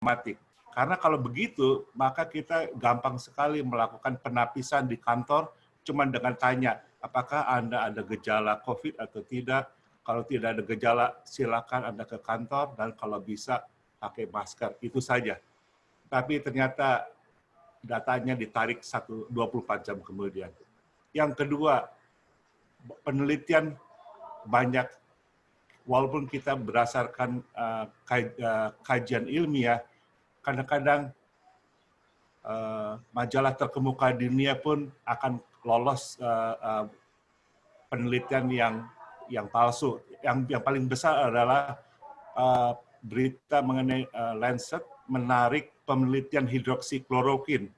sistematik. Karena kalau begitu, maka kita gampang sekali melakukan penapisan di kantor cuma dengan tanya, apakah Anda ada gejala COVID atau tidak? Kalau tidak ada gejala, silakan Anda ke kantor, dan kalau bisa pakai masker. Itu saja. Tapi ternyata datanya ditarik 24 jam kemudian. Yang kedua, penelitian banyak, walaupun kita berdasarkan kajian ilmiah, kadang-kadang majalah terkemuka di dunia pun akan lolos penelitian yang palsu. Yang paling besar adalah berita mengenai Lancet menarik penelitian hidroksikloroquine.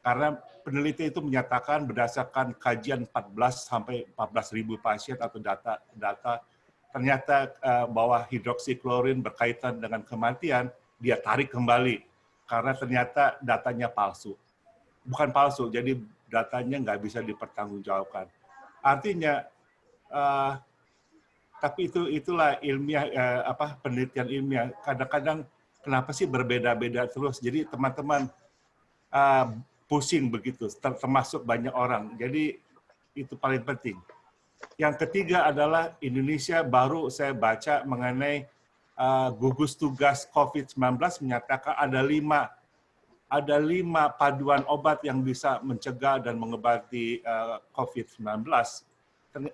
Karena peneliti itu menyatakan berdasarkan kajian 14 sampai 14.000 pasien atau data ternyata bahwa hidroksikloroquine berkaitan dengan kematian, dia tarik kembali karena ternyata datanya palsu. Bukan palsu, jadi datanya nggak bisa dipertanggungjawabkan. Artinya, tapi itulah ilmiah, penelitian ilmiah. Kadang-kadang kenapa sih berbeda-beda terus? Jadi teman-teman pusing begitu, termasuk banyak orang. Jadi itu paling penting. Yang ketiga adalah Indonesia baru saya baca mengenai gugus tugas COVID-19 menyatakan ada 5 paduan obat yang bisa mencegah dan mengobati COVID-19.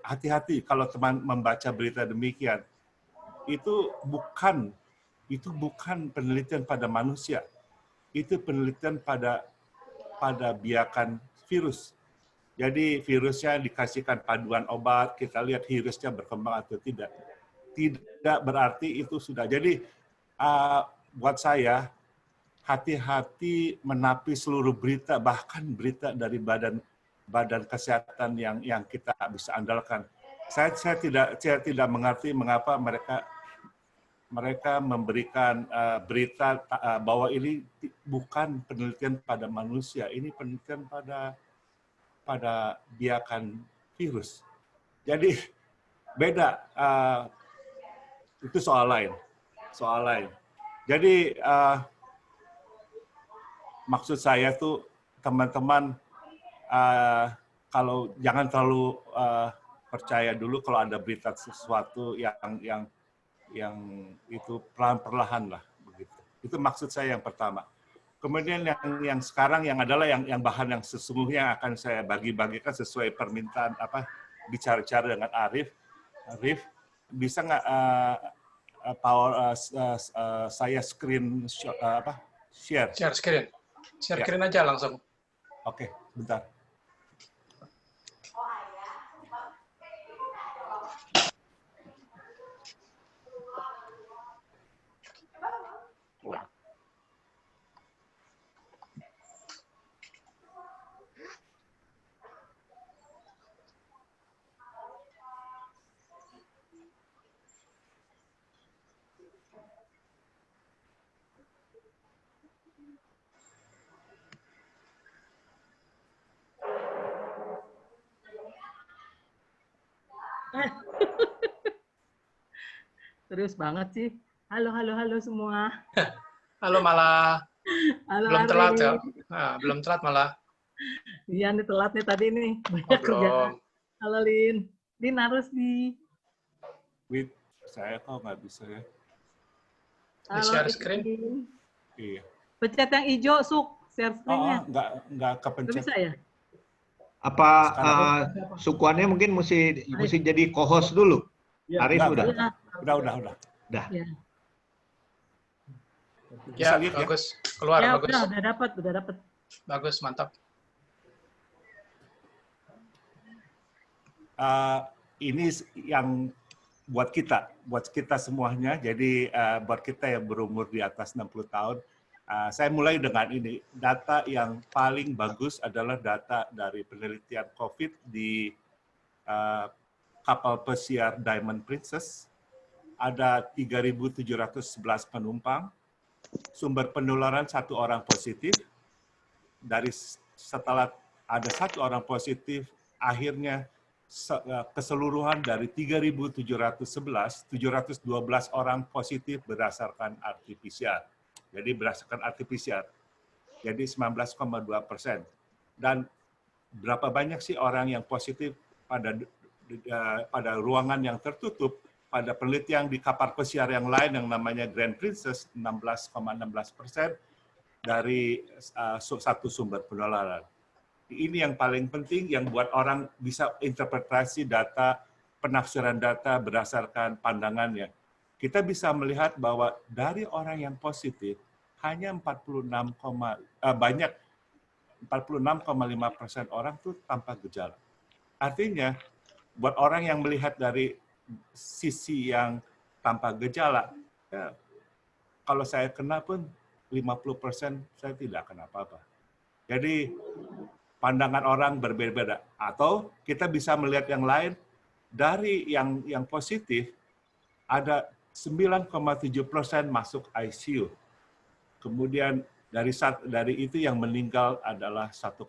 Hati-hati kalau teman membaca berita demikian. Itu bukan penelitian pada manusia. Itu penelitian pada biakan virus. Jadi virusnya dikasihkan paduan obat, kita lihat virusnya berkembang atau tidak. Tidak berarti itu sudah. Jadi buat saya, hati-hati menapi seluruh berita, bahkan berita dari badan kesehatan yang kita bisa andalkan. Saya tidak mengerti mengapa mereka memberikan berita bahwa ini bukan penelitian pada manusia, ini penelitian pada biakan virus. Jadi beda, itu soal lain. Jadi maksud saya tuh teman-teman kalau jangan terlalu percaya dulu kalau ada berita sesuatu yang itu perlahan lah begitu. Itu maksud saya yang pertama. Kemudian yang sekarang yang adalah yang bahan yang sesungguhnya akan saya bagi-bagikan sesuai permintaan bicara dengan Arif. Arif, bisa nggak saya screen share? Share screen. Share screen aja langsung. Oke, bentar. Serius banget sih. Halo semua. Halo malah. Halo, belum Ari. telat ya. Nah, belum telat malah. Iya nih telat nih tadi nih. Banyak kerjaan. Halo Lin. Lin harus di. Wait, saya kok nggak bisa ya. Di share screen. Iya. Pencet yang hijau, Suk. Share screen-nya. Nggak kepencet. Nggak bisa ya? Apa Sukuannya mungkin mesti jadi co-host dulu? Ya, Arif udah? Udah. Ya. Ya, bagus. Keluar, ya, bagus. Udah dapat. Bagus, mantap. Ini yang buat kita semuanya. Jadi buat kita yang berumur di atas 60 tahun, saya mulai dengan ini. Data yang paling bagus adalah data dari penelitian COVID di kapal pesiar Diamond Princess. Ada 3.711 penumpang. Sumber penularan 1 orang positif. Setelah ada 1 orang positif, akhirnya keseluruhan dari 3.711, 712 orang positif berdasarkan RT-PCR. Jadi berdasarkan RT-PCR. Jadi 19,2%. Dan berapa banyak sih orang yang positif pada ruangan yang tertutup? Pada penelitian di kapal pesiar yang lain yang namanya Grand Princess, 16,16% dari satu sumber penularan. Ini yang paling penting yang buat orang bisa interpretasi data, penafsiran data berdasarkan pandangannya. Kita bisa melihat bahwa dari orang yang positif hanya 46,5% orang tuh tanpa gejala. Artinya buat orang yang melihat dari sisi yang tanpa gejala, ya, kalau saya kena pun 50% saya tidak kena apa-apa. Jadi pandangan orang berbeda-beda. Atau kita bisa melihat yang lain, dari yang positif ada 9,7% masuk ICU. Kemudian dari itu yang meninggal adalah 1,3%.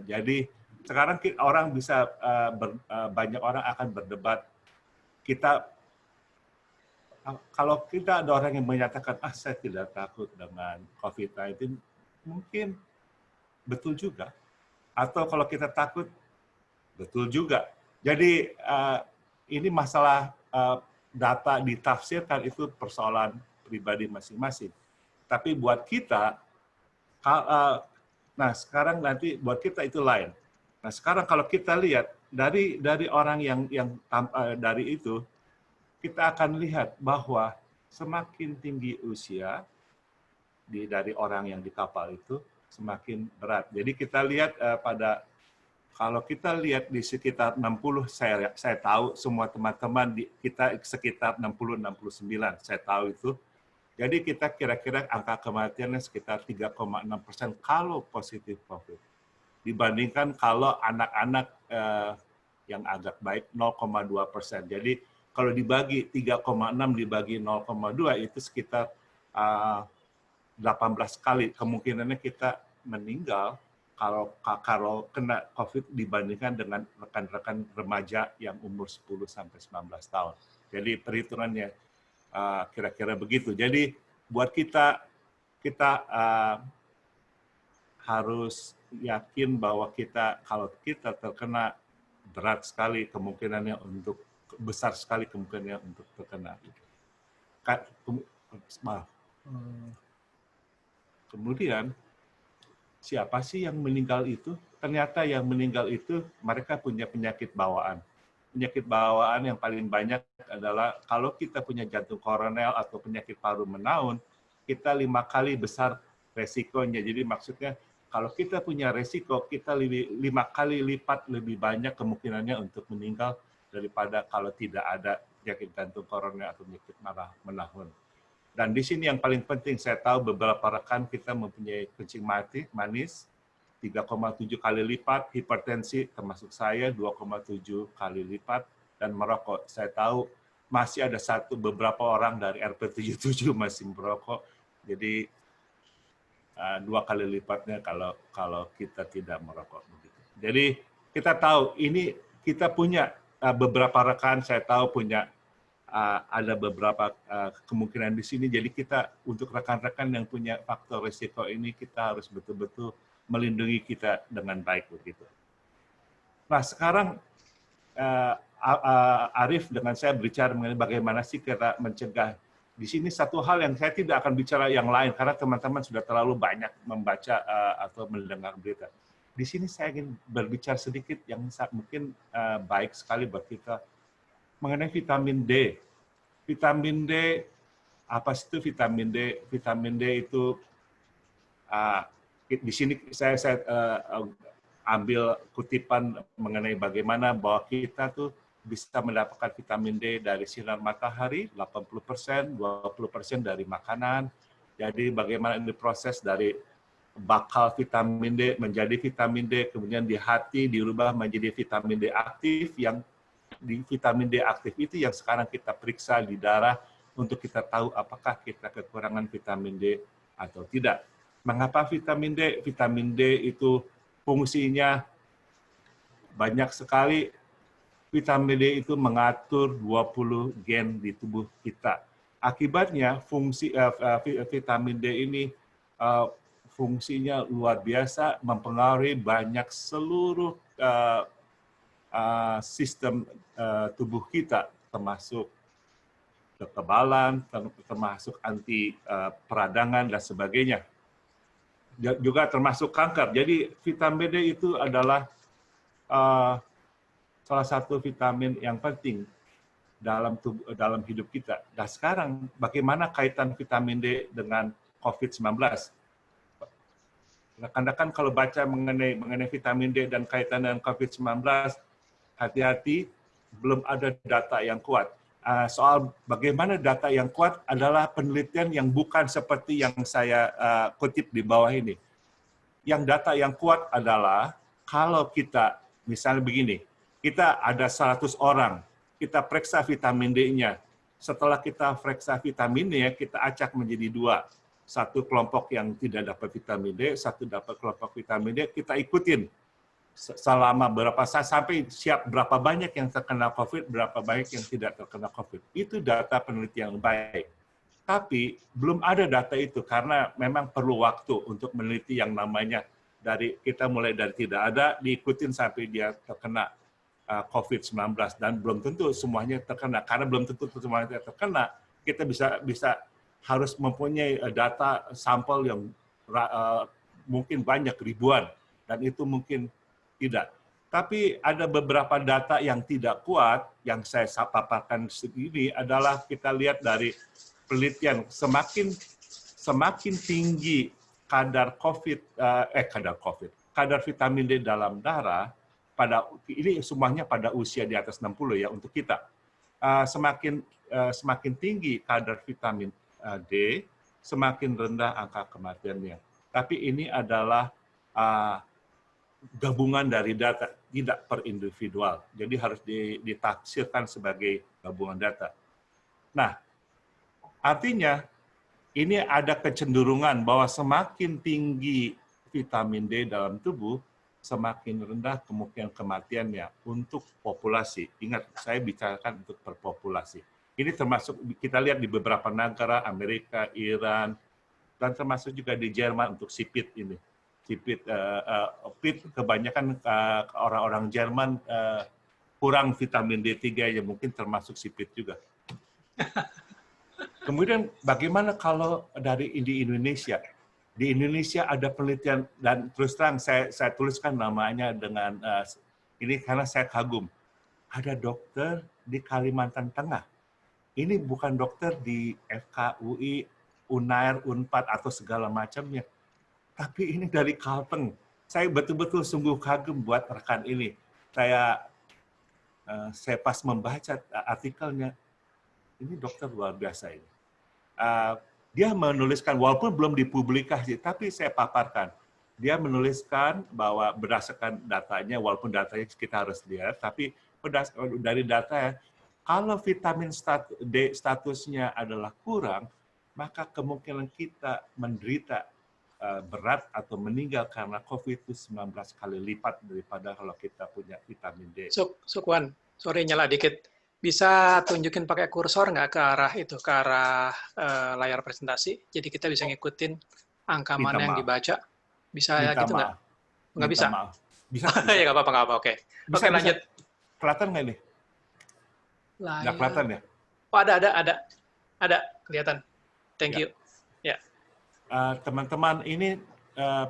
Jadi sekarang orang bisa banyak orang akan berdebat. Kalau kita ada orang yang menyatakan saya tidak takut dengan COVID-19, mungkin betul juga. Atau kalau kita takut, betul juga. Jadi ini masalah data ditafsirkan, itu persoalan pribadi masing-masing. Tapi buat kita, nah sekarang nanti buat kita itu lain. Nah sekarang kalau kita lihat dari orang yang dari itu, kita akan lihat bahwa semakin tinggi usia dari orang yang di kapal itu, semakin berat. Jadi kita lihat kalau kita lihat di sekitar 60, saya tahu semua teman-teman kita sekitar 60-69, saya tahu itu. Jadi kita kira-kira angka kematiannya sekitar 3,6% kalau positif COVID. Dibandingkan kalau anak-anak yang agak baik 0,2%. Jadi kalau dibagi 3,6 dibagi 0,2 itu sekitar 18 kali kemungkinannya kita meninggal kalau kena COVID dibandingkan dengan rekan-rekan remaja yang umur 10 sampai 19 tahun. Jadi perhitungannya kira-kira begitu. Jadi buat kita harus yakin bahwa kalau kita terkena berat sekali kemungkinannya besar sekali kemungkinannya untuk terkena. Kemudian siapa sih yang meninggal itu? Ternyata yang meninggal itu mereka punya penyakit bawaan. Penyakit bawaan yang paling banyak adalah kalau kita punya jantung koroner atau penyakit paru menaun, kita 5 kali besar resikonya. Jadi maksudnya kalau kita punya resiko, kita 5 kali lipat lebih banyak kemungkinannya untuk meninggal daripada kalau tidak ada penyakit jantung koroner atau penyakit menahun. Dan di sini yang paling penting, saya tahu beberapa rekan kita mempunyai kencing manis, 3,7 kali lipat, hipertensi termasuk saya 2,7 kali lipat, dan merokok. Saya tahu masih ada beberapa orang dari RP77 masih merokok, jadi 2 kali lipatnya kalau kita tidak merokok. Jadi kita tahu ini kita punya beberapa rekan, saya tahu punya ada beberapa kemungkinan di sini. Jadi kita untuk rekan-rekan yang punya faktor risiko ini kita harus betul-betul melindungi kita dengan baik begitu. Nah sekarang Arif dengan saya berbicara mengenai bagaimana sih kita mencegah. Di sini satu hal yang saya tidak akan bicara yang lain karena teman-teman sudah terlalu banyak membaca atau mendengar berita. Di sini saya ingin berbicara sedikit yang mungkin baik sekali buat kita mengenai vitamin D. Vitamin D, apa itu vitamin D? Vitamin D itu di sini saya ambil kutipan mengenai bagaimana bahwa kita tuh bisa mendapatkan vitamin D dari sinar matahari 80%, 20% dari makanan. Jadi bagaimana ini proses dari bakal vitamin D menjadi vitamin D, kemudian di hati dirubah menjadi vitamin D aktif, yang di vitamin D aktif itu yang sekarang kita periksa di darah untuk kita tahu apakah kita kekurangan vitamin D atau tidak. Mengapa vitamin D? Vitamin D itu fungsinya banyak sekali. Vitamin D itu mengatur 20 gen di tubuh kita. Akibatnya fungsi vitamin D ini fungsinya luar biasa, mempengaruhi banyak seluruh sistem tubuh kita, termasuk kekebalan, termasuk anti peradangan dan sebagainya. Juga termasuk kanker. Jadi vitamin D itu adalah salah satu vitamin yang penting dalam hidup kita. Dan sekarang bagaimana kaitan vitamin D dengan COVID-19? Rekan-rekan kalau baca mengenai vitamin D dan kaitan dengan COVID-19, hati-hati, belum ada data yang kuat. Soal bagaimana data yang kuat adalah penelitian yang bukan seperti yang saya kutip di bawah ini. Yang data yang kuat adalah kalau kita, misalnya begini, kita ada 100 orang, kita periksa vitamin D-nya. Setelah kita periksa vitamin D, kita acak menjadi 2. Satu kelompok yang tidak dapat vitamin D, satu dapat kelompok vitamin D, kita ikutin selama berapa saat sampai siap berapa banyak yang terkena COVID, berapa banyak yang tidak terkena COVID. Itu data penelitian yang baik. Tapi belum ada data itu karena memang perlu waktu untuk meneliti yang namanya dari kita mulai dari tidak ada, diikutin sampai dia terkena COVID-19 dan belum tentu semuanya terkena. Karena belum tentu semuanya terkena, kita bisa harus mempunyai data sampel yang mungkin banyak ribuan dan itu mungkin tidak. Tapi ada beberapa data yang tidak kuat yang saya paparkan ini adalah kita lihat dari penelitian semakin tinggi kadar vitamin D dalam darah ini semuanya pada usia di atas 60 ya untuk kita. Semakin tinggi kadar vitamin D, semakin rendah angka kematiannya. Tapi ini adalah gabungan dari data, tidak per individual. Jadi harus ditafsirkan sebagai gabungan data. Nah, artinya ini ada kecenderungan bahwa semakin tinggi vitamin D dalam tubuh, semakin rendah kemungkinan kematiannya untuk populasi. Ingat, saya bicarakan untuk perpopulasi. Ini termasuk kita lihat di beberapa negara, Amerika, Iran, dan termasuk juga di Jerman untuk sipit ini. Sipit, kebanyakan orang-orang Jerman kurang vitamin D3 ya mungkin termasuk sipit juga. Kemudian bagaimana kalau di Indonesia? Di Indonesia ada penelitian dan terus terang saya tuliskan namanya dengan ini karena saya kagum. Ada dokter di Kalimantan Tengah. Ini bukan dokter di FKUI, Unair, Unpad atau segala macamnya. Tapi ini dari Kalteng. Saya betul-betul sungguh kagum buat rekan ini. Saya pas membaca artikelnya, ini dokter luar biasa ini. Dia menuliskan, walaupun belum dipublikasi, tapi saya paparkan. Dia menuliskan bahwa berdasarkan datanya, walaupun datanya kita harus lihat, tapi dari data, kalau vitamin D statusnya adalah kurang, maka kemungkinan kita menderita berat atau meninggal karena COVID-19 kali lipat daripada kalau kita punya vitamin D. Sukwan, sorry nyala dikit. Bisa tunjukin pakai kursor nggak ke arah layar presentasi? Jadi kita bisa ngikutin angka mana yang dibaca. Bisa ya gitu nggak? Nggak bisa? Bisa. Ya nggak apa-apa. Oke, lanjut. Kelihatan nggak ini? Nggak kelihatan ya? Oh, ada kelihatan. Thank you. Ya. Teman-teman, ini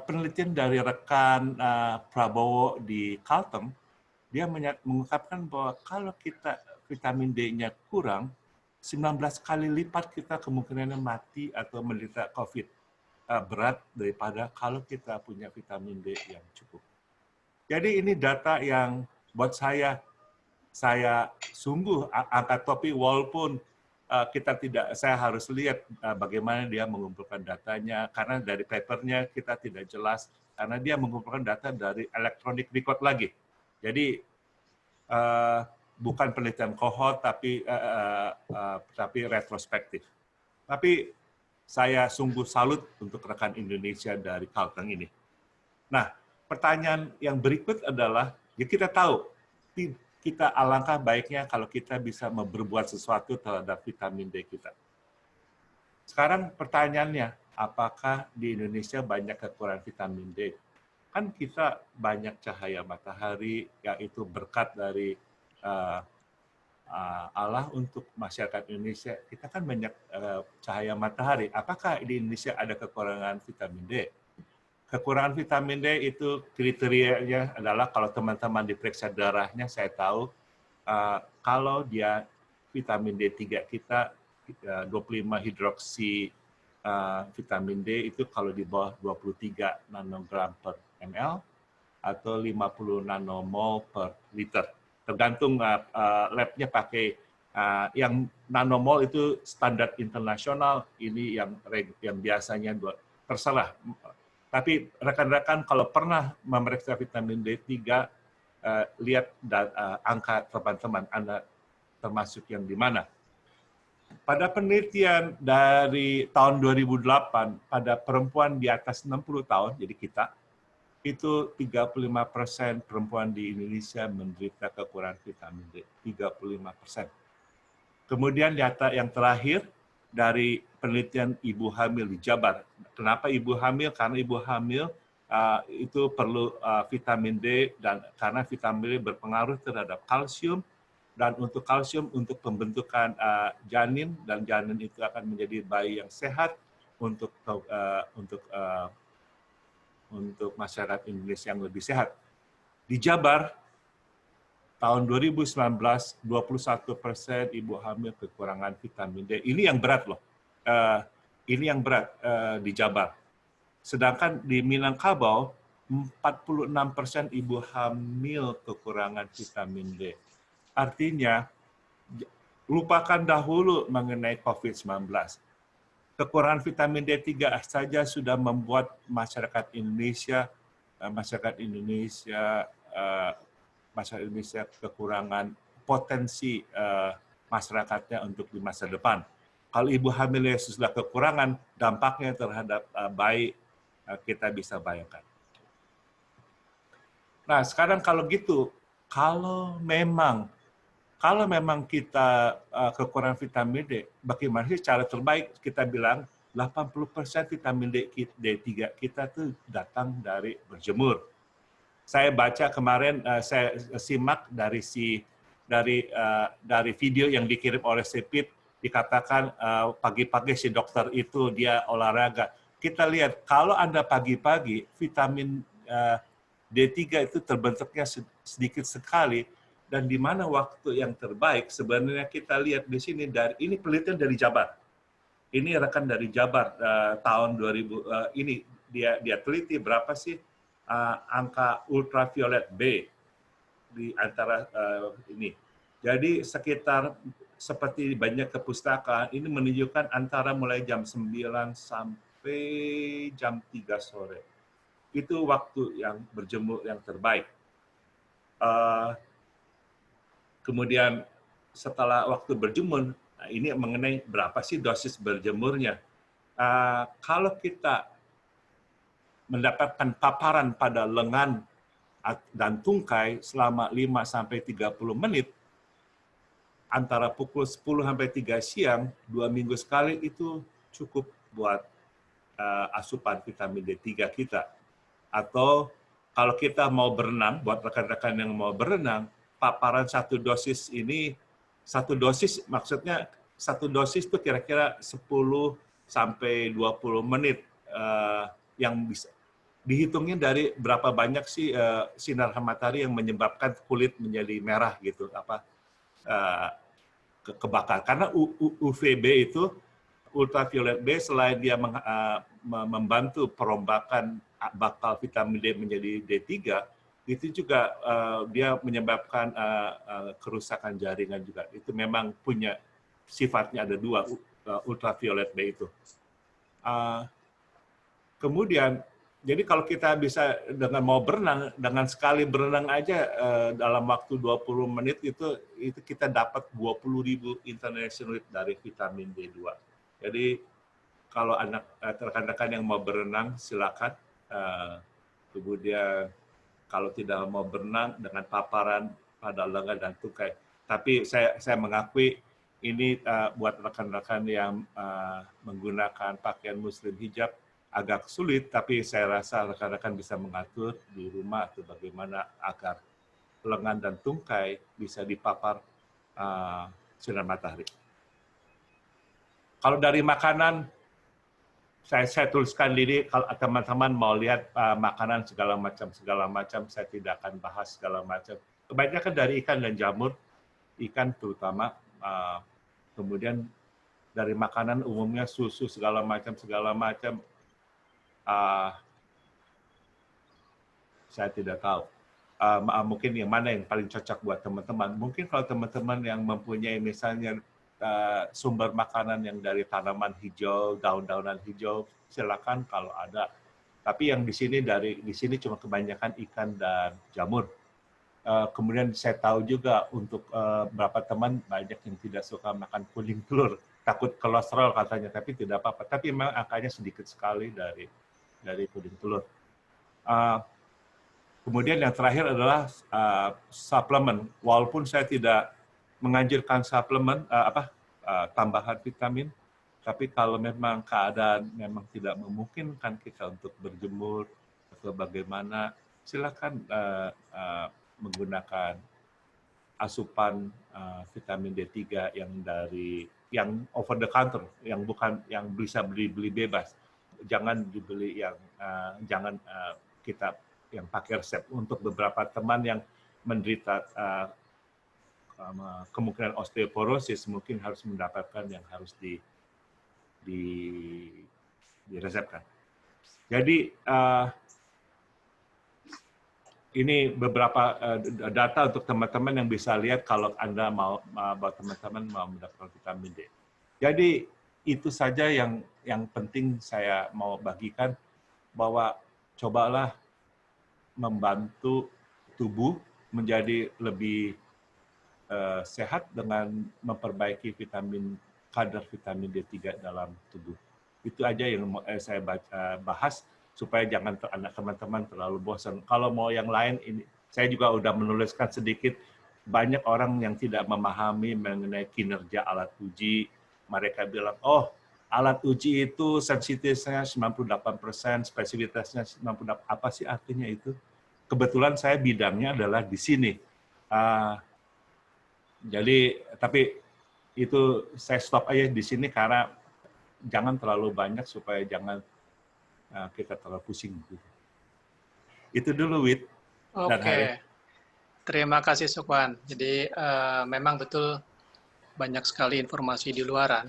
penelitian dari rekan Prabowo di Kalteng. Dia mengungkapkan bahwa kalau kita vitamin D-nya kurang, 19 kali lipat kita kemungkinannya mati atau menderita COVID berat daripada kalau kita punya vitamin D yang cukup. Jadi ini data yang buat saya sungguh angkat topi walaupun saya harus lihat bagaimana dia mengumpulkan datanya karena dari papernya kita tidak jelas karena dia mengumpulkan data dari electronic record lagi. Jadi bukan penelitian cohort tapi retrospektif. Tapi saya sungguh salut untuk rekan Indonesia dari Kalteng ini. Nah, pertanyaan yang berikut adalah ya kita tahu kita alangkah baiknya kalau kita bisa berbuat sesuatu terhadap vitamin D kita. Sekarang pertanyaannya, apakah di Indonesia banyak kekurangan vitamin D? Kan kita banyak cahaya matahari, yaitu berkat dari Allah untuk masyarakat Indonesia. Kita kan banyak cahaya matahari. Apakah di Indonesia ada kekurangan vitamin D? Kekurangan vitamin D itu kriterianya adalah kalau teman-teman diperiksa darahnya, saya tahu kalau dia vitamin D3 kita 25 hidroksi vitamin D itu kalau di bawah 23 nanogram per ml atau 50 nanomol per liter. Tergantung labnya pakai yang nanomol itu standar internasional, ini yang biasanya terserah. Tapi rekan-rekan kalau pernah memeriksa vitamin D3, lihat angka teman-teman, Anda termasuk yang di mana. Pada penelitian dari tahun 2008, pada perempuan di atas 60 tahun, jadi kita, itu 35% perempuan di Indonesia menderita kekurangan vitamin D. 35%. Kemudian data yang terakhir, dari penelitian ibu hamil di Jabar. Kenapa ibu hamil? Karena ibu hamil itu perlu vitamin D, dan karena vitamin D berpengaruh terhadap kalsium, dan untuk kalsium untuk pembentukan janin, dan janin itu akan menjadi bayi yang sehat untuk masyarakat Indonesia yang lebih sehat. Di Jabar, tahun 2019, 21% ibu hamil kekurangan vitamin D. Ini yang berat loh. Ini yang berat di Jabar. Sedangkan di Minangkabau, 46% ibu hamil kekurangan vitamin D. Artinya, lupakan dahulu mengenai COVID-19. Kekurangan vitamin D3 saja sudah membuat masyarakat Indonesia kekurangan potensi masyarakatnya untuk di masa depan. Kalau ibu hamil sudah kekurangan, dampaknya terhadap bayi kita bisa bayangkan. Nah, sekarang kalau gitu, kalau memang kita kekurangan vitamin D, bagaimana sih cara terbaik? Kita bilang 80% vitamin D3 kita tuh datang dari berjemur. Saya baca kemarin, saya simak dari video yang dikirim oleh Sepit, dikatakan pagi-pagi si dokter itu dia olahraga. Kita lihat kalau Anda pagi-pagi vitamin D3 itu terbentuknya sedikit sekali, dan di mana waktu yang terbaik sebenarnya kita lihat di sini, ini penelitian dari Jabar. Ini rekan dari Jabar tahun 2000 ini dia teliti berapa sih angka ultraviolet B di antara ini. Jadi sekitar seperti banyak kepustakaan ini menunjukkan antara mulai jam 9 sampai jam 3 sore. Itu waktu yang berjemur yang terbaik. Kemudian setelah waktu berjemur, ini mengenai berapa sih dosis berjemurnya. Kalau kita mendapatkan paparan pada lengan dan tungkai selama 5-30 menit, antara pukul 10 sampai 3 siang, 2 minggu sekali itu cukup buat asupan vitamin D3 kita. Atau kalau kita mau berenang, buat rekan-rekan yang mau berenang, paparan satu dosis maksudnya satu dosis itu kira-kira 10 sampai 20 menit yang bisa dihitungnya dari berapa banyak sih sinar matahari yang menyebabkan kulit menjadi merah gitu, kebakar. Karena UVB itu ultraviolet B, selain dia membantu perombakan bakal vitamin D menjadi D3, itu juga dia menyebabkan kerusakan jaringan juga. Itu memang punya sifatnya, ada dua, ultraviolet B itu. Kemudian, jadi kalau kita bisa dengan mau berenang, dengan sekali berenang aja dalam waktu 20 menit itu kita dapat 20.000 international unit dari vitamin D2. Jadi kalau rekan-rekan yang mau berenang silakan. Kemudian kalau tidak mau berenang dengan paparan pada lengan dan tungkai. Tapi saya mengakui ini buat rekan-rekan yang menggunakan pakaian muslim hijab agak sulit, tapi saya rasa rekan-rekan bisa mengatur di rumah atau bagaimana agar lengan dan tungkai bisa dipapar sinar matahari. Kalau dari makanan, saya tuliskan diri, kalau teman-teman mau lihat makanan segala macam, saya tidak akan bahas segala macam. Kebanyakan dari ikan dan jamur, ikan terutama, kemudian dari makanan umumnya susu segala macam, saya tidak tahu. Mungkin yang mana yang paling cocok buat teman-teman. Mungkin kalau teman-teman yang mempunyai misalnya sumber makanan yang dari tanaman hijau, daun-daunan hijau, silakan kalau ada. Tapi yang di sini cuma kebanyakan ikan dan jamur. Kemudian saya tahu juga untuk beberapa teman banyak yang tidak suka makan kuning telur, takut kolesterol katanya, tapi tidak apa-apa. Tapi memang angkanya sedikit sekali dari kuning telur. Kemudian yang terakhir adalah suplemen. Walaupun saya tidak menganjurkan suplemen tambahan vitamin, tapi kalau memang keadaan memang tidak memungkinkan kita untuk berjemur atau bagaimana, silakan menggunakan asupan vitamin D3 yang over the counter, yang bukan yang bisa beli bebas. Jangan dibeli yang kita yang pakai resep. Untuk beberapa teman yang menderita kemungkinan osteoporosis, mungkin harus mendapatkan yang harus diresepkan. Jadi ini beberapa data untuk teman-teman yang bisa lihat kalau Anda teman-teman mau mendapatkan vitamin D. Jadi itu saja yang penting saya mau bagikan, bahwa cobalah membantu tubuh menjadi lebih sehat dengan memperbaiki kadar vitamin D3 dalam tubuh. Itu aja yang saya bahas supaya jangan teman-teman terlalu bosan. Kalau mau yang lain, ini saya juga udah menuliskan sedikit. Banyak orang yang tidak memahami mengenai kinerja alat uji. Mereka bilang, oh, alat uji itu sensitivitasnya 98%, spesifitasnya 98%. Apa sih artinya itu? Kebetulan saya bidangnya adalah di sini. Jadi, tapi itu saya stop aja di sini karena jangan terlalu banyak supaya jangan kita terlalu pusing. Itu dulu, Wit. Oke. Terima kasih, Sukwan. Jadi memang betul banyak sekali informasi di luaran.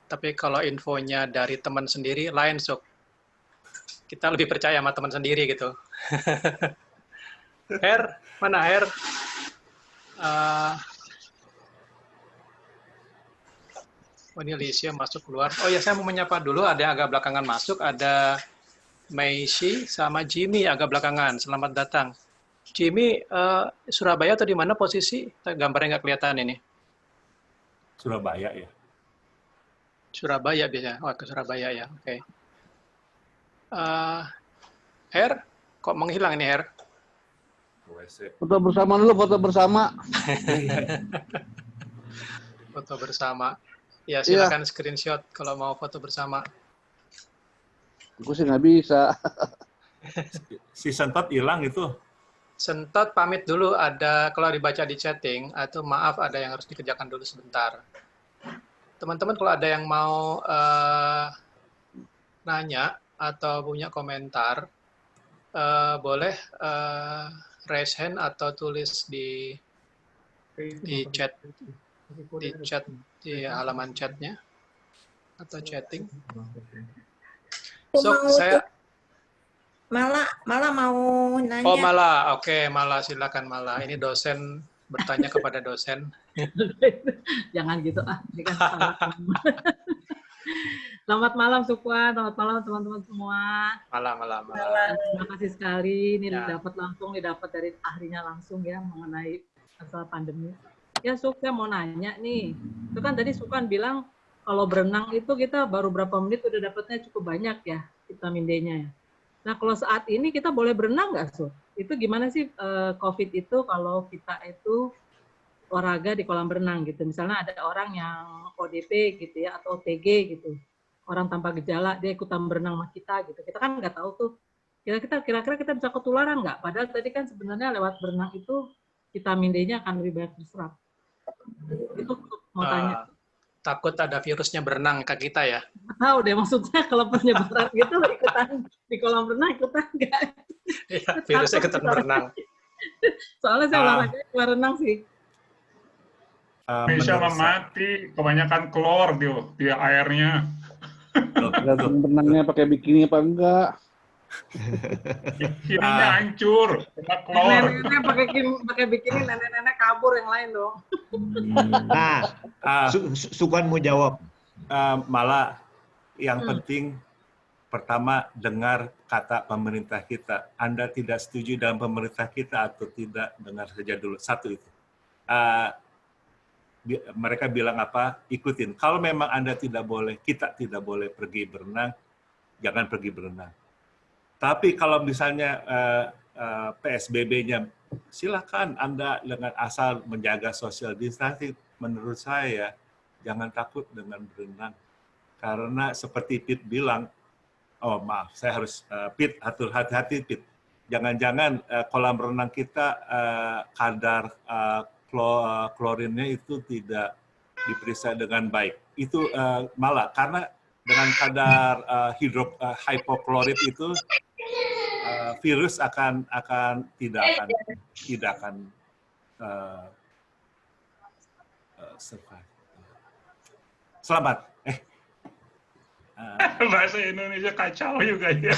Tapi kalau infonya dari teman sendiri, lain, Suk. Kita lebih percaya sama teman sendiri gitu. Her, mana Her? Oh, ini Alicia masuk keluar. Oh ya, saya mau menyapa dulu. Ada yang agak belakangan masuk. Ada Meishi sama Jimmy agak belakangan. Selamat datang. Jimmy, Surabaya atau di mana posisi? Gambarnya nggak kelihatan ini. Surabaya ya. Surabaya biasanya. Oh, ke Surabaya ya. Oke. Her, kok menghilang ini Her? Foto bersama dulu, foto bersama. Foto bersama. Ya, silakan screenshot kalau mau foto bersama. Aku sih nggak bisa. Si Sentot hilang itu. Sentot pamit dulu, ada kalau dibaca di chatting, atau maaf ada yang harus dikerjakan dulu sebentar. Teman-teman kalau ada yang mau nanya atau punya komentar, boleh raise hand atau tulis di chat di halaman chatnya atau chatting. So, saya Mala mau nanya. Oh, Mala. Oke, Mala, silakan Mala. Ini dosen bertanya kepada dosen. Jangan gitu ini kan Selamat malam Sukwan, selamat malam teman-teman semua. Malam. Terima kasih sekali, ini didapat dari ahlinya langsung ya mengenai masalah pandemi. Ya Suk, saya mau nanya nih, itu kan tadi Sukwan bilang kalau berenang itu kita baru berapa menit udah dapatnya cukup banyak ya vitamin D-nya ya. Nah kalau saat ini kita boleh berenang nggak Suk? Itu gimana sih COVID itu kalau kita itu olahraga di kolam renang gitu. Misalnya ada orang yang ODP gitu ya, atau OTG gitu. Orang tanpa gejala, dia ikutan berenang sama kita gitu. Kita kan nggak tahu tuh, kira-kira kita bisa ketularan nggak? Padahal tadi kan sebenarnya lewat berenang itu vitamin D-nya akan lebih banyak diserap. Itu mau tanya. Takut ada virusnya berenang ke kita ya? Tahu deh maksudnya kalau penyebaran gitu ikutan di kolam renang ikutan nggak? Iya, virusnya ikutan berenang. Soalnya saya olahraga keluar renang sih. Bisa mati, kebanyakan klor di airnya. Tergantung berenangnya pakai bikini apa enggak. Bikininya hancur, kena klor. Nenek-nenek pakai bikini, nenek-nenek kabur yang lain dong. Nah, Sukan mau jawab. Malah yang penting pertama dengar kata pemerintah kita. Anda tidak setuju dengan pemerintah kita atau tidak, dengar saja dulu. Satu itu. Mereka bilang apa, ikutin. Kalau memang Anda tidak boleh, kita tidak boleh pergi berenang, jangan pergi berenang. Tapi kalau misalnya PSBB-nya, silakan Anda dengan asal menjaga social distancing. Menurut saya, jangan takut dengan berenang. Karena seperti Pit bilang, oh maaf, saya harus, Pit, hati-hati Pit. Jangan-jangan kolam renang kita kadar klorinnya itu tidak diperiksa dengan baik. Itu malah karena dengan kadar hipoklorit itu virus tidak akan survive. Selamat. Bahasa Indonesia kacau juga ya.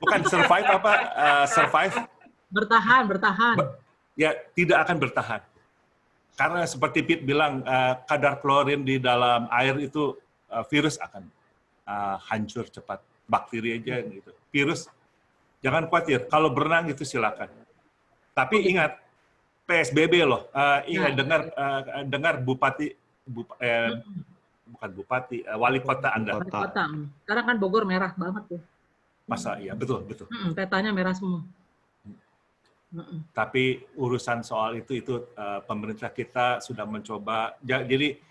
Bukan survive apa? Survive. Bertahan. Ya, tidak akan bertahan. Karena seperti Pete bilang, kadar klorin di dalam air itu virus akan hancur cepat. Bakteri aja gitu. Virus, jangan khawatir. Kalau berenang itu silakan. Tapi ingat, PSBB loh. Ingat dengar bukan bupati, wali kota Anda. Wali kota. Sekarang kan Bogor merah banget tuh. Masa iya, betul. Petanya merah semua. Tapi urusan soal itu pemerintah kita sudah mencoba. Jadi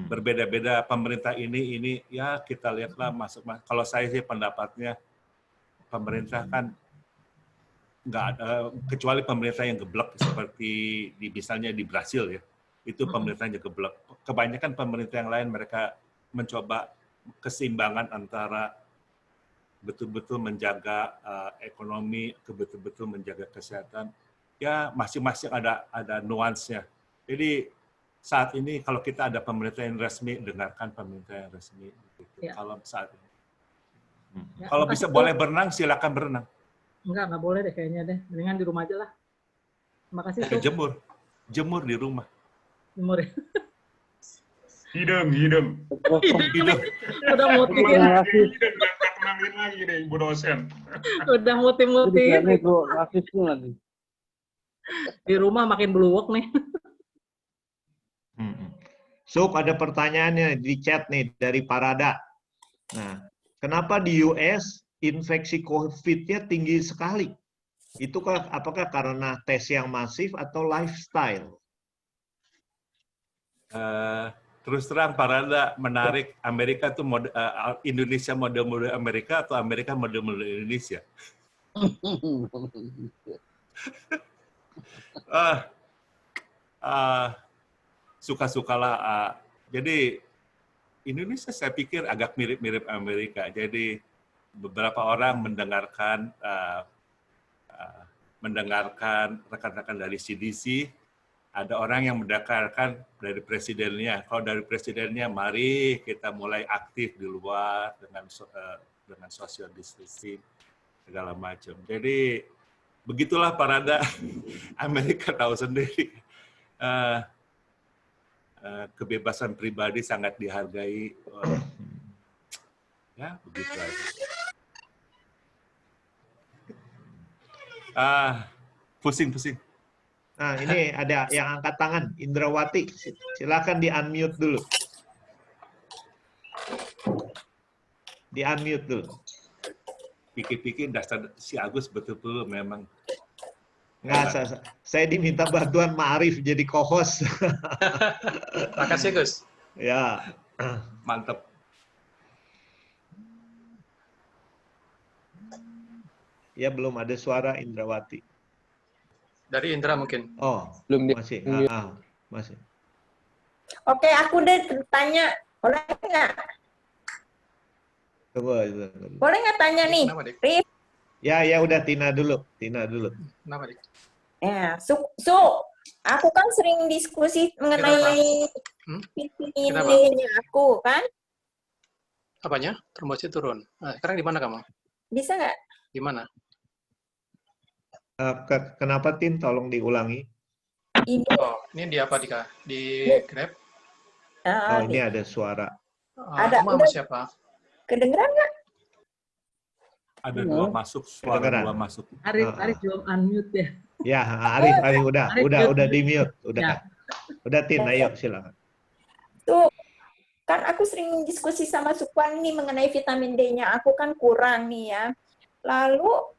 berbeda-beda pemerintah ini ya kita lihatlah masuk. Kalau saya sih pendapatnya pemerintah kan nggak ada, kecuali pemerintah yang geblek seperti misalnya di Brasil ya, itu pemerintahnya geblek. Kebanyakan pemerintah yang lain mereka mencoba keseimbangan antara betul-betul menjaga ekonomi, betul-betul menjaga kesehatan. Ya masing-masing ada nuansnya. Jadi saat ini kalau kita ada pemerintah yang resmi, dengarkan pemerintah yang resmi. Gitu. Ya. Kalau saat ini, kalau bisa boleh berenang, silakan berenang. Enggak boleh deh kayaknya deh. Mendingan di rumah aja lah. Terima kasih. Jemur di rumah. Jemur ya. Hidung. Udah mutiin. Kenalin lagi deh Ibu dosen. Udah muti-mutiin. Rasisnya lagi. Di rumah makin beluwok nih. Suk, ada pertanyaannya di chat nih dari Parada. Nah, kenapa di US infeksi COVID-nya tinggi sekali? Itu apakah karena tes yang masif atau lifestyle? Terus terang Parada menarik, Amerika tuh Indonesia model-model Amerika atau Amerika model-model Indonesia? Suka-sukalah. Jadi Indonesia saya pikir agak mirip-mirip Amerika. Jadi beberapa orang mendengarkan rekan-rekan dari CDC. Ada orang yang mendengarkan dari presidennya. Kalau dari presidennya, mari kita mulai aktif di luar dengan social distancing segala macam. Jadi begitulah Parada. Amerika tahu sendiri. Kebebasan pribadi sangat dihargai. Ya begitu aja. Pusing. Nah, ini ada yang angkat tangan, Indrawati. Silakan di-unmute dulu. Di-unmute dulu. Pikir-pikir dasar si Agus betul-betul memang Nggak, saya diminta bantuan Ma'arif jadi co-host. Makasih Gus. Ya. Mantap. Ya, belum ada suara Indrawati. Dari Indra mungkin. Oh, Belum di- masih. Masih. Oke, aku udah tanya. Boleh nggak? Tunggu. Boleh nggak tanya nih? Kenapa, Dik? Rif? Ya, udah Tina dulu. Kenapa, Dik? Ya, aku kan sering diskusi mengenai vitamin Kenapa? D-nya aku kan. Apanya? Trombositnya turun. Nah, sekarang di mana kamu? Bisa nggak? Di mana? Kenapa Tin? Tolong diulangi. Ini, Oh, ini di apa, Dika? Di Grab? Oh, ini ada suara. Ada, Kamu sama siapa? kedengeran nggak? Ada dua masuk, suara Kedengeran. dua masuk. Arif belum unmute ya. Ya, Arif udah Arif, di mute. Udah. Ya. Udah Tin, ayo silakan. Tuh, kan aku sering diskusi sama Sukwan nih mengenai vitamin D-nya. Aku kan kurang nih ya. Lalu,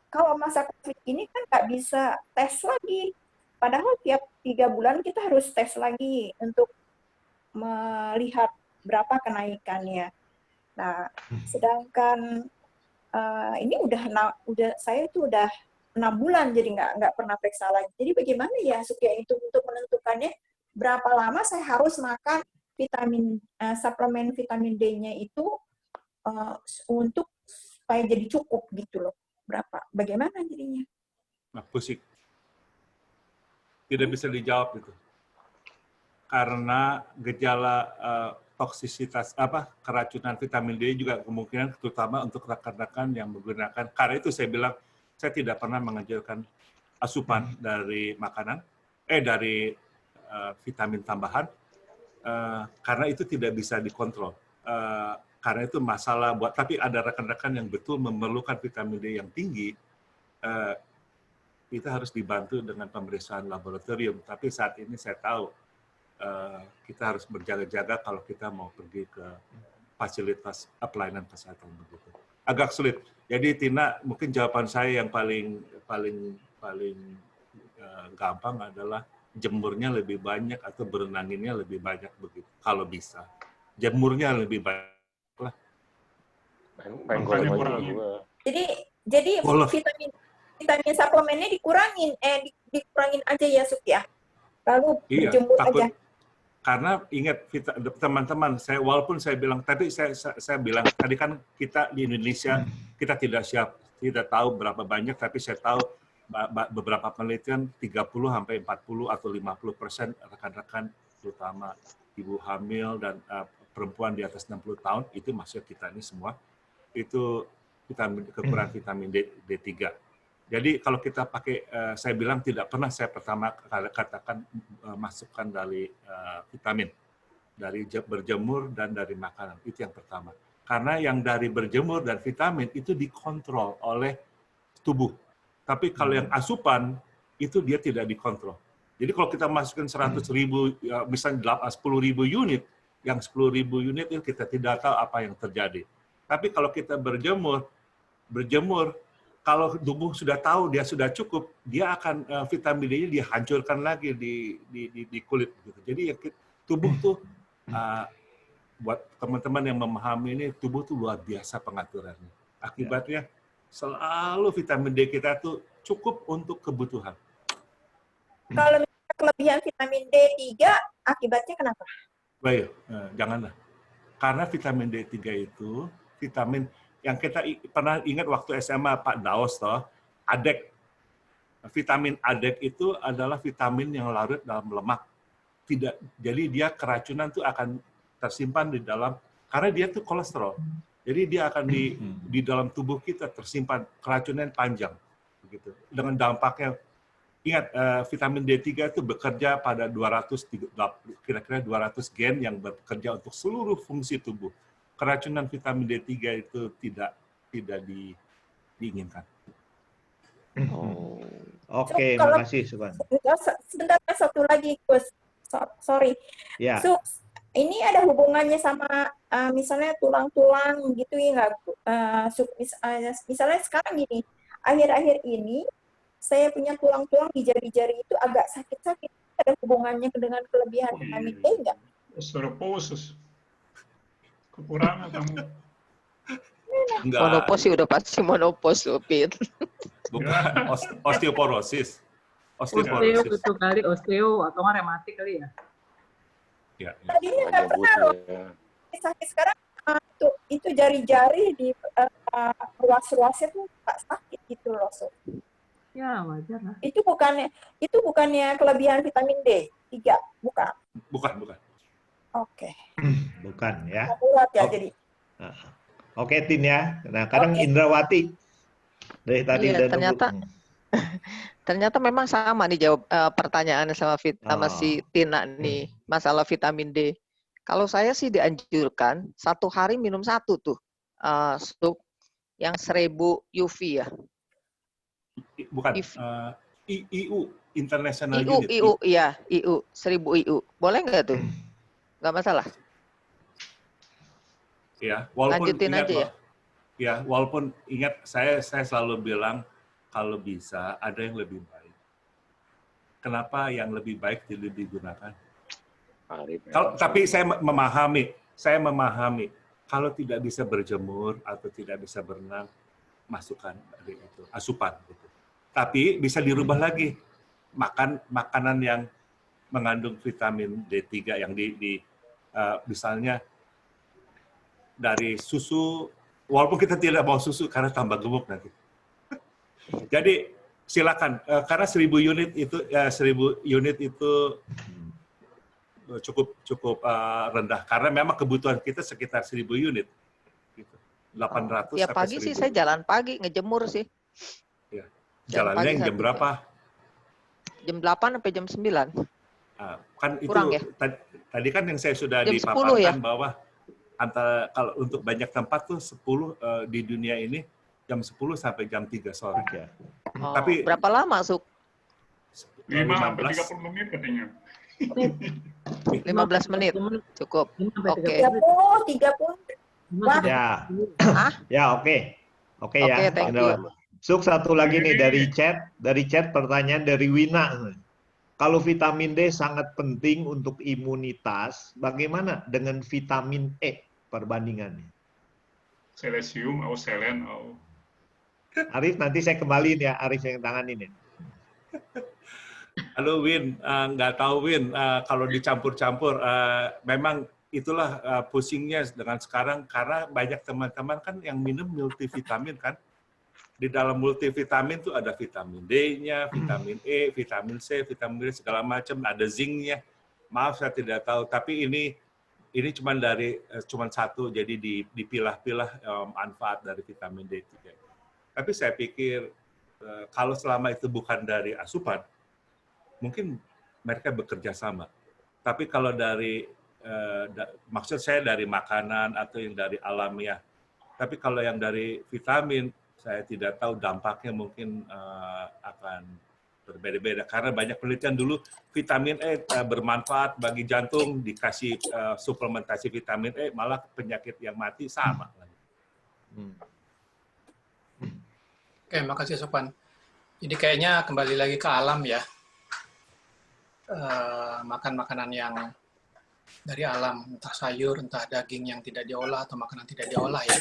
kalau masa COVID ini kan nggak bisa tes lagi. Padahal tiap 3 bulan kita harus tes lagi untuk melihat berapa kenaikannya. Nah, sedangkan ini saya itu udah 6 bulan jadi nggak pernah periksa lagi. Jadi bagaimana ya supaya itu untuk menentukannya berapa lama saya harus makan suplemen vitamin D-nya itu untuk supaya jadi cukup gitu loh. Bagaimana jadinya? Nah, pusing. Tidak bisa dijawab itu. Karena gejala toksisitas keracunan vitamin D juga kemungkinan terutama untuk rekan-rekan yang menggunakan. Karena itu saya bilang saya tidak pernah mengajarkan asupan dari makanan dari vitamin tambahan karena itu tidak bisa dikontrol. Karena itu masalah tapi ada rekan-rekan yang betul memerlukan vitamin D yang tinggi, kita harus dibantu dengan pemeriksaan laboratorium. Tapi saat ini saya tahu kita harus berjaga-jaga kalau kita mau pergi ke fasilitas pelayanan kesehatan begitu. Agak sulit. Jadi Tina, mungkin jawaban saya yang paling gampang adalah jemurnya lebih banyak atau berenanginnya lebih banyak begitu. Kalau bisa, jemurnya lebih banyak lah. Makanya kurangin. Jadi vitamin suplemennya dikurangin aja ya Suk ya. Lalu berjemur aja. Karena ingat teman-teman, walaupun saya bilang, tapi saya bilang tadi kan kita di Indonesia kita tidak tahu berapa banyak, tapi saya tahu beberapa penelitian 30-40 atau 50% rekan-rekan terutama ibu hamil dan perempuan di atas 60 tahun itu masuk kita ini semua itu kekurangan vitamin D3. Jadi kalau kita pakai, saya bilang tidak pernah saya pertama katakan masukkan dari vitamin, dari berjemur dan dari makanan, itu yang pertama. Karena yang dari berjemur dan vitamin itu dikontrol oleh tubuh. Tapi kalau yang asupan, itu dia tidak dikontrol. Jadi kalau kita masukkan 100.000, misalnya 10.000 unit, yang 10.000 unit itu kita tidak tahu apa yang terjadi. Tapi kalau kita berjemur, kalau tubuh sudah tahu dia sudah cukup, dia akan vitamin D-nya dihancurkan lagi di kulit. Gitu. Jadi tubuh tuh buat teman-teman yang memahami ini, tubuh tuh luar biasa pengaturannya. Akibatnya selalu vitamin D kita tuh cukup untuk kebutuhan. Kalau kelebihan vitamin D3, akibatnya kenapa? Baik, janganlah. Karena vitamin D3 itu vitamin yang kita pernah ingat waktu SMA Pak Daos toh, ADEK. Vitamin ADEK itu adalah vitamin yang larut dalam lemak. Jadi dia keracunan itu akan tersimpan di dalam, karena dia tuh kolesterol. Jadi dia akan di dalam tubuh kita tersimpan keracunan panjang. Begitu. Dengan dampaknya, ingat vitamin D3 itu bekerja pada kira-kira 200 gen yang bekerja untuk seluruh fungsi tubuh. Keracunan vitamin D3 itu tidak diinginkan. Oke, makasih Sukan. Sebentar, satu lagi, Gus. Sorry. Ya. So, ini ada hubungannya sama misalnya tulang-tulang gitu ya nggak? Misalnya sekarang gini, akhir-akhir ini saya punya tulang-tulang di jari-jari itu agak sakit-sakit. Ada hubungannya dengan kelebihan vitamin D nggak? Osteoporosis. Kekurangan kamu. Enggak, Monopos sih udah pasti monopos, Pit. bukan osteoporosis. Osteo Osteoporosis. itu kali, osteo atau nggak rematik kali ya? Ya, ya. Tadinya nggak pernah loh. Sakit sekarang itu jari-jari di ruas-ruasnya tuh nggak sakit gitu loh. So. Ya wajar lah. Itu bukannya kelebihan vitamin D3, bukan? Bukan. Oke. Bukan ya. Akurat ya Oh. jadi. Nah, oke, Tin ya. Nah, kadang Indrawati dari tadi Iya, udah nunggu. ternyata memang sama nih jawab pertanyaannya sama sama si Tina nih, masalah vitamin D. Kalau saya sih dianjurkan 1 hari minum 1 tuh sup yang 1000 UV ya. Bukan. IU, International Unit. IU, iya, IU, 1000 IU. Boleh nggak tuh? Nggak masalah. Ya, walaupun Lanjutin ingat, aja ya. Ya, walaupun ingat saya selalu bilang kalau bisa ada yang lebih baik. Kenapa yang lebih baik tidak digunakan? Tapi saya memahami kalau tidak bisa berjemur atau tidak bisa berenang, masukkan dari itu asupan gitu. Tapi bisa dirubah lagi, makanan yang mengandung vitamin D3 yang misalnya dari susu, walaupun kita tidak mau susu karena tambah gemuk nanti. Jadi silakan, karena 1000 unit itu cukup rendah karena memang kebutuhan kita sekitar 1000 unit. Gitu. 800 Ya sampai pagi 1000. sih saya jalan pagi ngejemur sih. Ya. Jalannya yang jam berapa? Jam 8 sampai jam 9. Kan Kurang itu ya? tadi kan yang saya sudah Jam 10 dipaparkan ya? bahwa kalau untuk banyak tempat tuh 10 di dunia ini jam 10 sampai jam 3 sore. Ya. Oh, Tapi berapa lama, Suk? 5 sampai 15. 30 menit katanya. 15 menit. Cukup. Oke. 30. Wah. Ya. Ah? Ya, oke. Oke ya. Oke, thank you. Suk, satu lagi nih dari chat pertanyaan dari Wina. Kalau vitamin D sangat penting untuk imunitas, bagaimana dengan vitamin E perbandingannya? Selesium atau selen atau Arif, nanti saya kembaliin ya, Arif yang tanganin ya. Halo Win, nggak tahu Win, kalau dicampur-campur, memang itulah pusingnya dengan sekarang karena banyak teman-teman kan yang minum multivitamin kan. Di dalam multivitamin tuh ada vitamin D-nya, vitamin E, vitamin C, vitamin D segala macam, ada zinc-nya. Maaf saya tidak tahu, tapi ini cuma satu, jadi dipilah-pilah manfaat dari vitamin D3. Tapi saya pikir kalau selama itu bukan dari asupan, mungkin mereka bekerja sama. Tapi kalau dari maksud saya dari makanan atau yang dari alamiah. Tapi kalau yang dari vitamin, saya tidak tahu dampaknya mungkin akan berbeda-beda. Karena banyak penelitian dulu, vitamin E bermanfaat bagi jantung, dikasih suplementasi vitamin E, malah penyakit yang mati sama. Oke, makasih Sopan. Jadi kayaknya kembali lagi ke alam ya. Makan makanan yang dari alam, entah sayur, entah daging yang tidak diolah, atau makanan tidak diolah ya.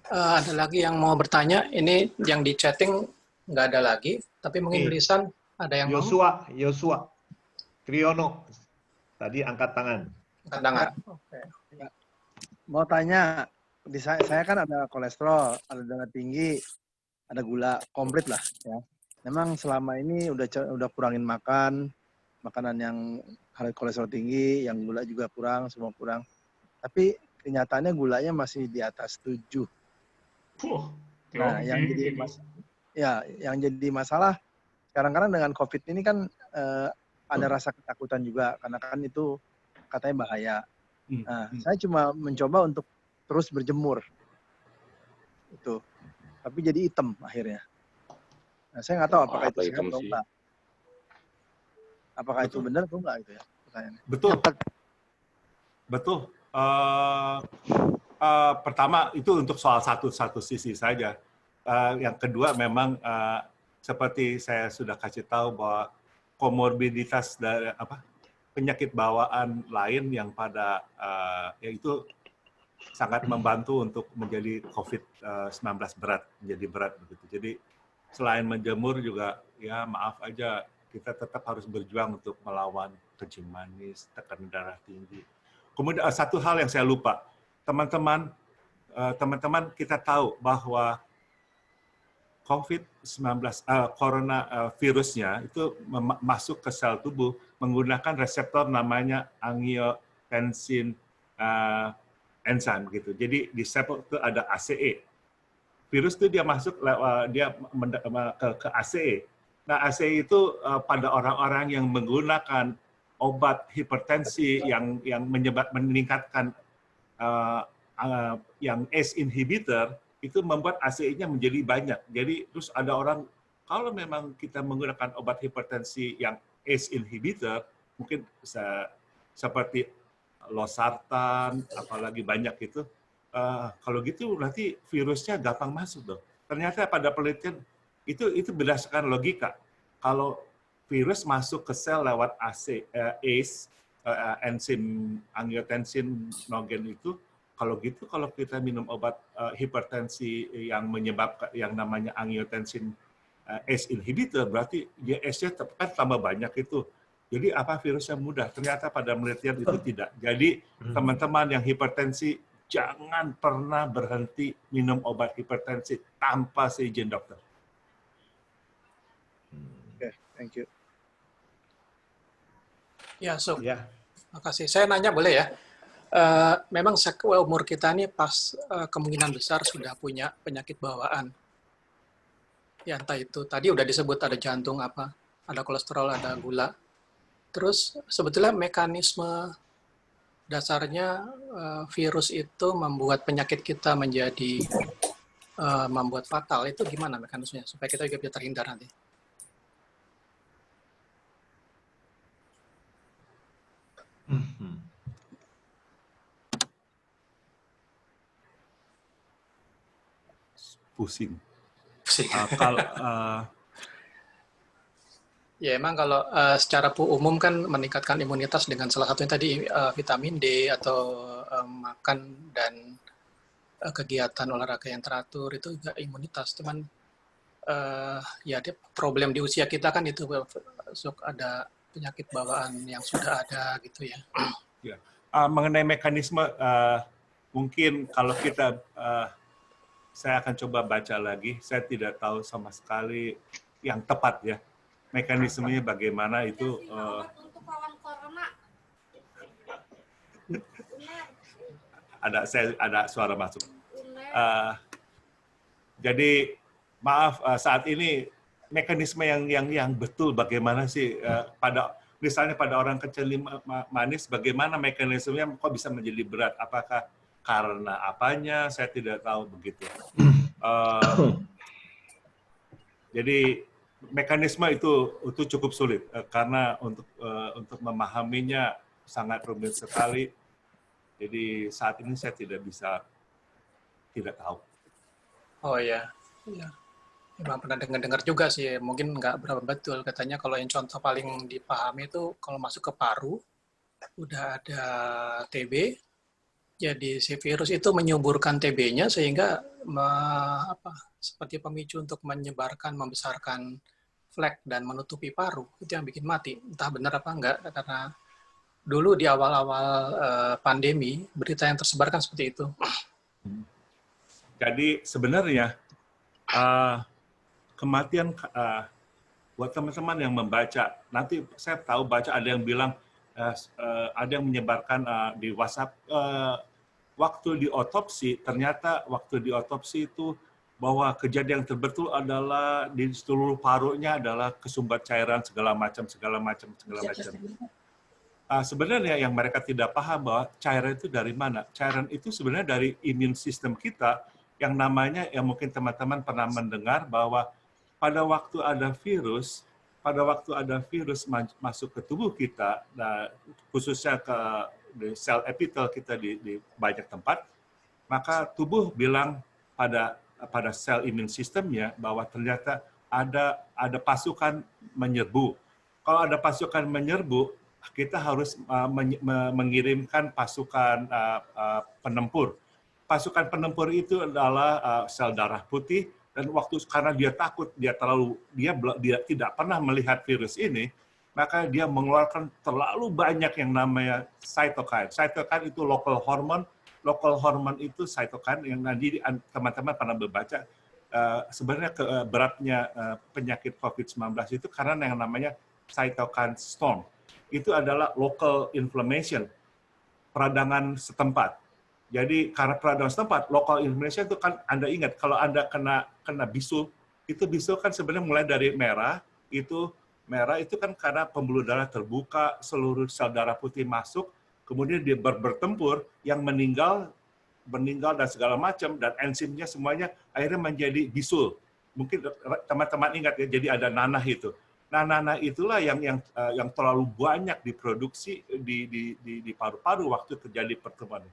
Ada lagi yang mau bertanya, ini yang di chatting nggak ada lagi, tapi mungkin tulisan ada yang Yosua, Triyono, tadi angkat tangan. Angkat tangan. Oke. Mau tanya, di saya kan ada kolesterol, ada darah tinggi, ada gula, komplit lah ya. Memang selama ini udah kurangin makanan yang kolesterol tinggi, yang gula juga kurang, semua kurang. Tapi kenyataannya gulanya masih di atas 7. Nah, yang jadi masalah sekarang dengan COVID ini kan ada rasa ketakutan juga karena kan itu katanya bahaya. Nah, saya cuma mencoba untuk terus berjemur. Itu. Tapi jadi hitam akhirnya. Nah, saya nggak tahu apakah itu sehat atau enggak. Apakah itu benar atau enggak itu ya pertanyaannya. Betul. Pertama itu untuk soal satu sisi saja. Yang kedua memang seperti saya sudah kasih tahu bahwa komorbiditas dari penyakit bawaan lain yang pada yaitu sangat membantu untuk menjadi COVID-19 menjadi berat begitu. Jadi selain menjemur juga ya maaf aja kita tetap harus berjuang untuk melawan kencing manis, tekanan darah tinggi. Kemudian satu hal yang saya lupa, teman-teman kita tahu bahwa COVID-19 corona virusnya itu masuk ke sel tubuh menggunakan reseptor namanya angiotensin enzim gitu. Jadi di sel itu ada ACE. Virus itu dia masuk ke ACE. Nah, ACE itu pada orang-orang yang menggunakan obat hipertensi yang meningkatkan yang ACE inhibitor itu membuat ACE-nya menjadi banyak. Jadi terus ada orang kalau memang kita menggunakan obat hipertensi yang ACE inhibitor mungkin seperti losartan apalagi banyak itu kalau gitu berarti virusnya gampang masuk dong. Ternyata pada penelitian itu berdasarkan logika. Kalau virus masuk ke sel lewat ACE enzim angiotensin nogen itu kalau kita minum obat hipertensi yang menyebabkan yang namanya angiotensin ACE inhibitor berarti dia ACE-nya kan tambah banyak itu. Jadi apa virusnya mudah? Ternyata pada penelitian itu tidak. Jadi teman-teman yang hipertensi jangan pernah berhenti minum obat hipertensi tanpa seizin dokter. Oke, thank you. Ya, so. Ya. Makasih. Saya nanya boleh ya? Memang umur kita ini pas kemungkinan besar sudah punya penyakit bawaan. Ya entah itu tadi udah disebut ada jantung ada kolesterol, ada gula. Terus sebetulnya mekanisme dasarnya virus itu membuat penyakit kita menjadi membuat fatal. Itu gimana mekanismenya supaya kita juga bisa terhindar nanti? Pusing. Kalau ya emang kalau secara umum kan meningkatkan imunitas dengan salah satunya tadi vitamin D atau makan dan kegiatan olahraga yang teratur itu juga imunitas. Cuman ya problem di usia kita kan itu ada penyakit bawaan yang sudah ada gitu ya. Ya. Mengenai mekanisme mungkin kalau kita saya akan coba baca lagi. Saya tidak tahu sama sekali yang tepat ya mekanismenya bagaimana itu. Ada suara masuk. Jadi maaf saat ini mekanisme yang betul bagaimana sih misalnya pada orang kencing manis bagaimana mekanismenya kok bisa menjadi berat? Apakah karena apanya, saya tidak tahu begitu. Jadi mekanisme itu cukup sulit karena untuk memahaminya sangat rumit sekali. Jadi saat ini saya tidak tahu. Oh ya, ya. Memang pernah dengar juga sih. Mungkin nggak berapa betul katanya kalau yang contoh paling dipahami itu kalau masuk ke paru udah ada TB. Jadi si virus itu menyuburkan TB-nya sehingga seperti pemicu untuk membesarkan flek dan menutupi paru. Itu yang bikin mati. Entah benar apa enggak, karena dulu di awal-awal pandemi, berita yang tersebar kan seperti itu. Jadi sebenarnya kematian buat teman-teman yang membaca, nanti saya tahu baca ada yang bilang, ada yang menyebarkan di WhatsApp waktu diotopsi, ternyata waktu diotopsi itu bahwa kejadian terbetul adalah di seluruh parunya adalah kesumbat cairan segala macam. Sebenarnya yang mereka tidak paham bahwa cairan itu dari mana? Cairan itu sebenarnya dari imun sistem kita yang namanya, yang mungkin teman-teman pernah mendengar bahwa pada waktu ada virus masuk ke tubuh kita, nah, khususnya ke sel epitel kita di banyak tempat, maka tubuh bilang pada sel imun sistemnya bahwa ternyata ada pasukan menyerbu. Kalau ada pasukan menyerbu, kita harus mengirimkan pasukan penempur. Pasukan penempur itu adalah sel darah putih, dan karena dia takut, dia tidak pernah melihat virus ini, maka dia mengeluarkan terlalu banyak yang namanya cytokine. Cytokine itu local hormone. Local hormone itu cytokine yang nanti teman-teman pernah membaca. Sebenarnya beratnya penyakit COVID-19 itu karena yang namanya cytokine storm. Itu adalah local inflammation, peradangan setempat. Jadi karena peradangan setempat, local inflammation itu kan Anda ingat kalau Anda kena bisul, itu bisul kan sebenarnya mulai dari merah itu kan karena pembuluh darah terbuka, seluruh sel darah putih masuk, kemudian dia bertempur, yang meninggal dan segala macam, dan enzimnya semuanya akhirnya menjadi bisul. Mungkin teman-teman ingat ya, jadi ada nanah itu. Nah, nanah itulah yang terlalu banyak diproduksi di paru-paru waktu terjadi pertemuan.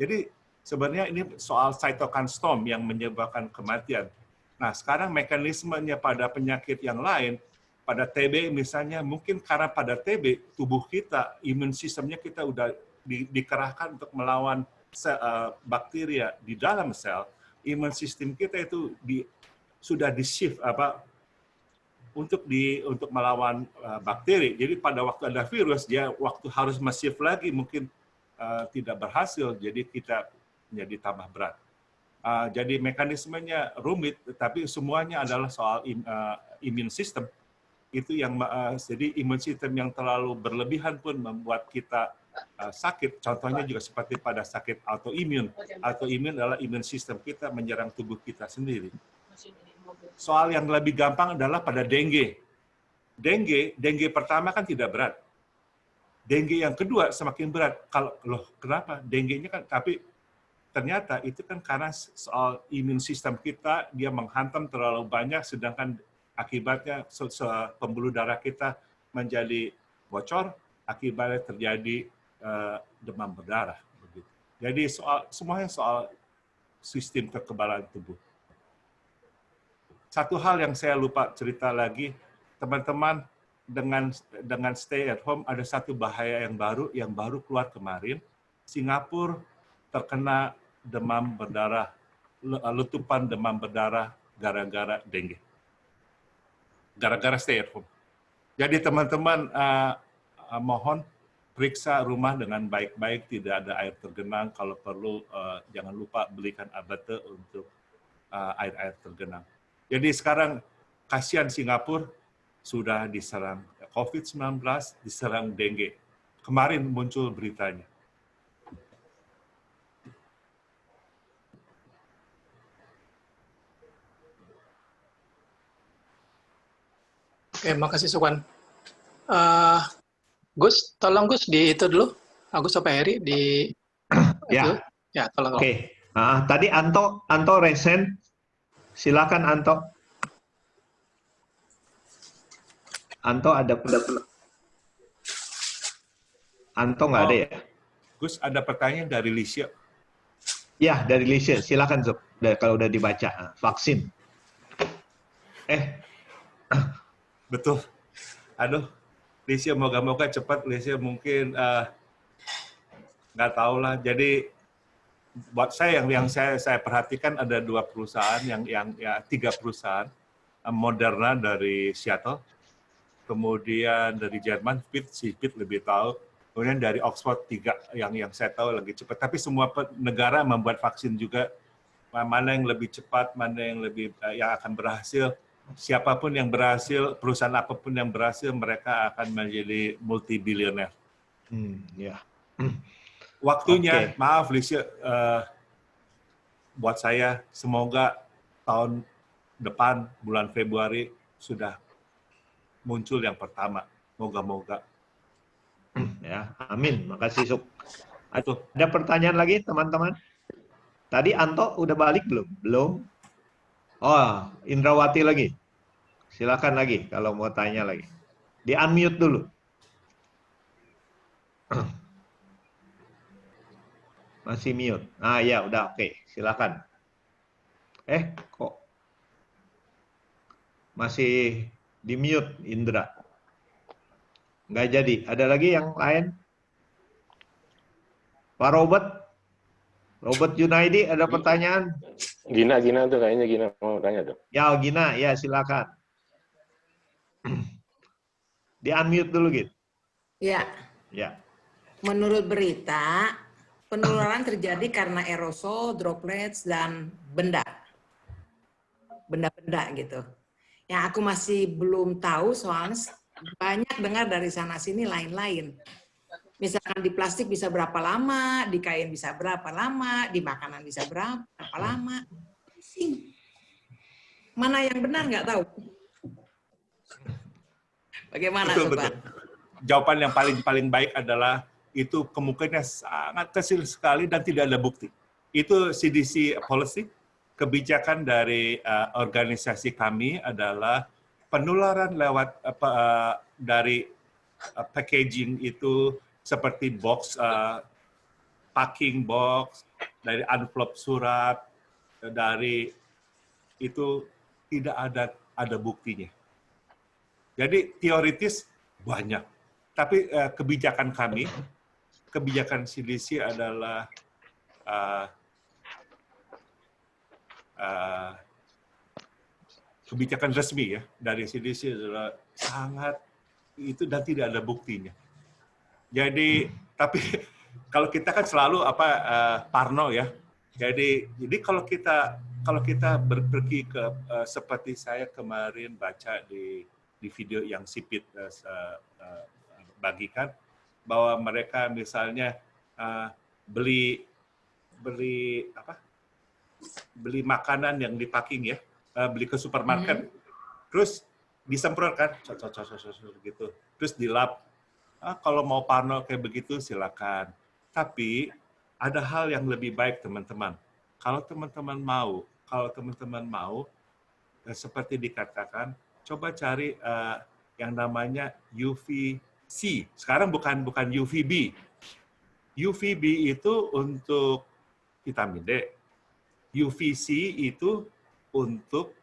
Jadi sebenarnya ini soal cytokine storm yang menyebabkan kematian. Nah, sekarang mekanismenya pada penyakit yang lain, pada TB misalnya, mungkin karena pada TB tubuh kita, imun sistemnya kita udah dikerahkan untuk melawan bakteria di dalam sel. Imun sistem kita itu sudah di-shift untuk melawan bakteri. Jadi pada waktu ada virus, dia waktu harus shift lagi mungkin tidak berhasil, jadi kita menjadi tambah berat. Jadi mekanismenya rumit, tapi semuanya adalah soal imun sistem. Itu yang jadi imun sistem yang terlalu berlebihan pun membuat kita sakit. Contohnya juga seperti pada sakit autoimun. Autoimun adalah imun sistem kita menyerang tubuh kita sendiri. Soal yang lebih gampang adalah pada dengue. Dengue pertama kan tidak berat. Dengue yang kedua semakin berat. Kenapa? Dengue-nya kan, tapi ternyata itu kan karena soal imun sistem kita, dia menghantam terlalu banyak, sedangkan akibatnya pembuluh darah kita menjadi bocor, akibatnya terjadi demam berdarah. Jadi semuanya soal sistem kekebalan tubuh. Satu hal yang saya lupa cerita lagi, teman-teman, dengan stay at home ada satu bahaya yang baru keluar kemarin. Singapura terkena demam berdarah, letupan demam berdarah gara-gara dengue. Gara-gara stay at home. Jadi teman-teman mohon periksa rumah dengan baik-baik, tidak ada air tergenang. Kalau perlu jangan lupa belikan abate untuk air tergenang. Jadi sekarang kasihan Singapura sudah diserang COVID-19, diserang dengue. Kemarin muncul beritanya. Oke, makasih Sukwan. Gus, tolong Gus di itu dulu. Agus apa Heri di Ya. Ya, tolong. Oke. Tadi Anto resen. Silakan Anto. Anto ada Anto nggak ada ya? Gus, ada pertanyaan dari Lisha. Ya, dari Lisha. Silakan Zuk. Kalau udah dibaca vaksin. Betul. Aduh, Lisha moga-moga cepat. Lisha mungkin nggak tahu lah. Jadi buat saya yang saya perhatikan ada 2 perusahaan tiga perusahaan. Moderna dari Seattle, kemudian dari Jerman, Pitt lebih tahu, kemudian dari Oxford 3 yang saya tahu lagi cepat. Tapi semua negara membuat vaksin juga, mana yang lebih cepat, mana yang yang akan berhasil. Siapapun yang berhasil, perusahaan apapun yang berhasil, mereka akan menjadi multi-bilioner. Ya. Waktunya, maaf Lisha, buat saya semoga tahun depan bulan Februari sudah muncul yang pertama. Moga-moga. Ya, amin. Makasih Suk. Ada pertanyaan lagi teman-teman? Tadi Anto udah balik belum? Belum. Oh, Indrawati lagi. Silakan lagi kalau mau tanya lagi. Di unmute dulu. Masih mute. Ya udah oke. Silakan. Kok Masih di mute, Indra. Nggak jadi. Ada lagi yang lain? Pak Robert? Robert Junaidi, ada pertanyaan? Gina tuh kayaknya Gina mau tanya tuh. Ya, Gina, ya silakan. Di unmute dulu, gitu. Ya, Ya. menurut berita, penularan terjadi karena aerosol, droplets, dan benda-benda gitu. Yang aku masih belum tahu soalnya banyak dengar dari sana-sini lain-lain. Misalkan di plastik bisa berapa lama, di kain bisa berapa lama, di makanan bisa berapa lama. Mana yang benar nggak tahu. Bagaimana, Sobat? Jawaban yang paling baik adalah itu kemungkinan sangat kecil sekali dan tidak ada bukti. Itu CDC policy, kebijakan dari organisasi kami adalah penularan lewat dari packaging itu seperti box, packing box, dari envelope surat, dari itu tidak ada buktinya. Jadi teoritis banyak, tapi kebijakan kami, kebijakan CDC adalah kebijakan resmi ya dari CDC adalah sangat itu dan tidak ada buktinya. Jadi tapi kalau kita kan selalu parno ya. Jadi kalau kita pergi ke seperti saya kemarin baca di video yang Sipit bagikan bahwa mereka misalnya beli makanan yang dipacking ya, beli ke supermarket, terus disemprot kan, gitu, terus dilap. Kalau mau parno kayak begitu silakan. Tapi ada hal yang lebih baik teman-teman. Kalau teman-teman mau, seperti dikatakan, coba cari yang namanya UVC. Sekarang bukan UVB. UVB itu untuk vitamin D. UVC itu untuk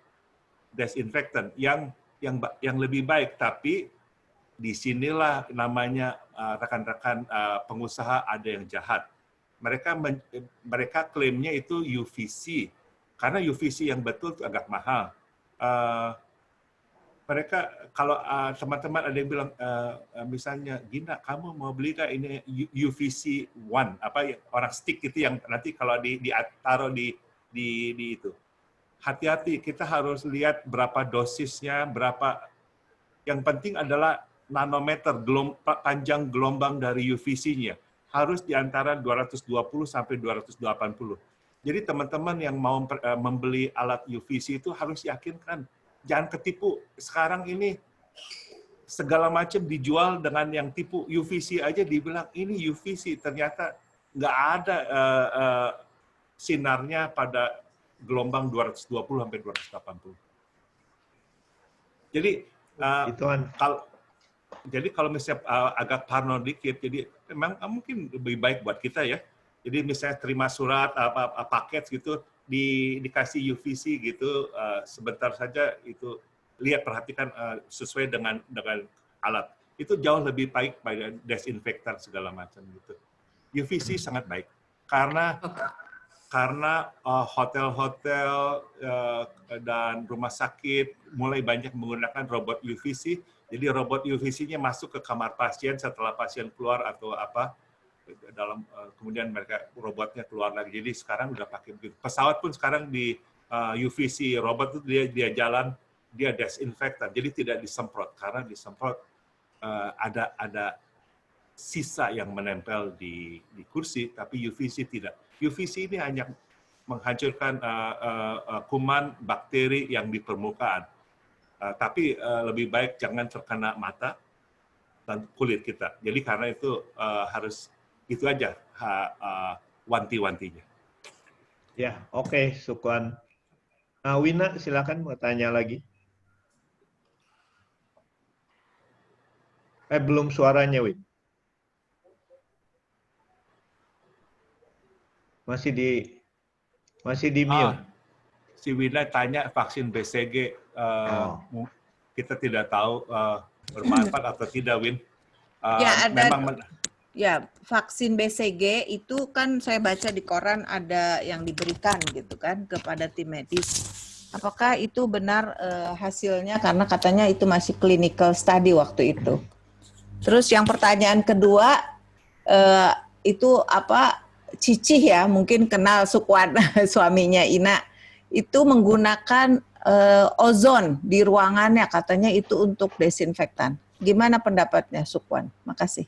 desinfektan yang lebih baik, tapi disinilah namanya rekan-rekan pengusaha ada yang jahat. Mereka klaimnya itu UVC, karena UVC yang betul itu agak mahal. Mereka kalau teman-teman ada yang bilang misalnya Gina, kamu mau beli nggak ini UVC One, orang stick itu yang nanti kalau ditaruh di itu. Hati-hati, kita harus lihat berapa dosisnya, berapa. Yang penting adalah nanometer, panjang gelombang dari UVC-nya. Harus di antara 220 sampai 280. Jadi teman-teman yang mau membeli alat UVC itu harus yakinkan. Jangan ketipu. Sekarang ini segala macam dijual dengan yang tipu. UVC aja dibilang ini UVC. Ternyata nggak ada sinarnya pada gelombang 220 sampai 280. Jadi jadi kalau misalnya agak parno dikit, jadi memang mungkin lebih baik buat kita ya. Jadi misalnya terima surat, paket gitu, dikasih UVC gitu, sebentar saja itu lihat perhatikan sesuai dengan alat. Itu jauh lebih baik pada desinfektan segala macam gitu. UVC sangat baik karena hotel-hotel dan rumah sakit mulai banyak menggunakan robot UVC. Jadi robot UVC-nya masuk ke kamar pasien setelah pasien keluar atau kemudian robotnya keluar lagi. Jadi sekarang udah pakai begitu. Pesawat pun sekarang di UVC robot itu dia jalan, dia desinfektan. Jadi tidak disemprot karena disemprot ada sisa yang menempel di kursi, tapi UVC tidak. UVC ini hanya menghancurkan kuman bakteri yang di permukaan. Tapi lebih baik jangan terkena mata dan kulit kita. Jadi karena itu harus itu aja wanti-wantinya. Ya, oke, Sukwan. Wina, silakan mau tanya lagi. Belum suaranya, Win. Masih di mute. Si Wina tanya vaksin BCG kita tidak tahu bermanfaat atau tidak, Win. Ya, Memang ya, vaksin BCG itu kan saya baca di koran ada yang diberikan gitu kan kepada tim medis. Apakah itu benar hasilnya, karena katanya itu masih clinical study waktu itu. Terus yang pertanyaan kedua, itu apa, Cicih ya, mungkin kenal Sukwan, suaminya Ina, itu menggunakan ozon di ruangannya, katanya itu untuk desinfektan. Gimana pendapatnya Sukwan? Makasih.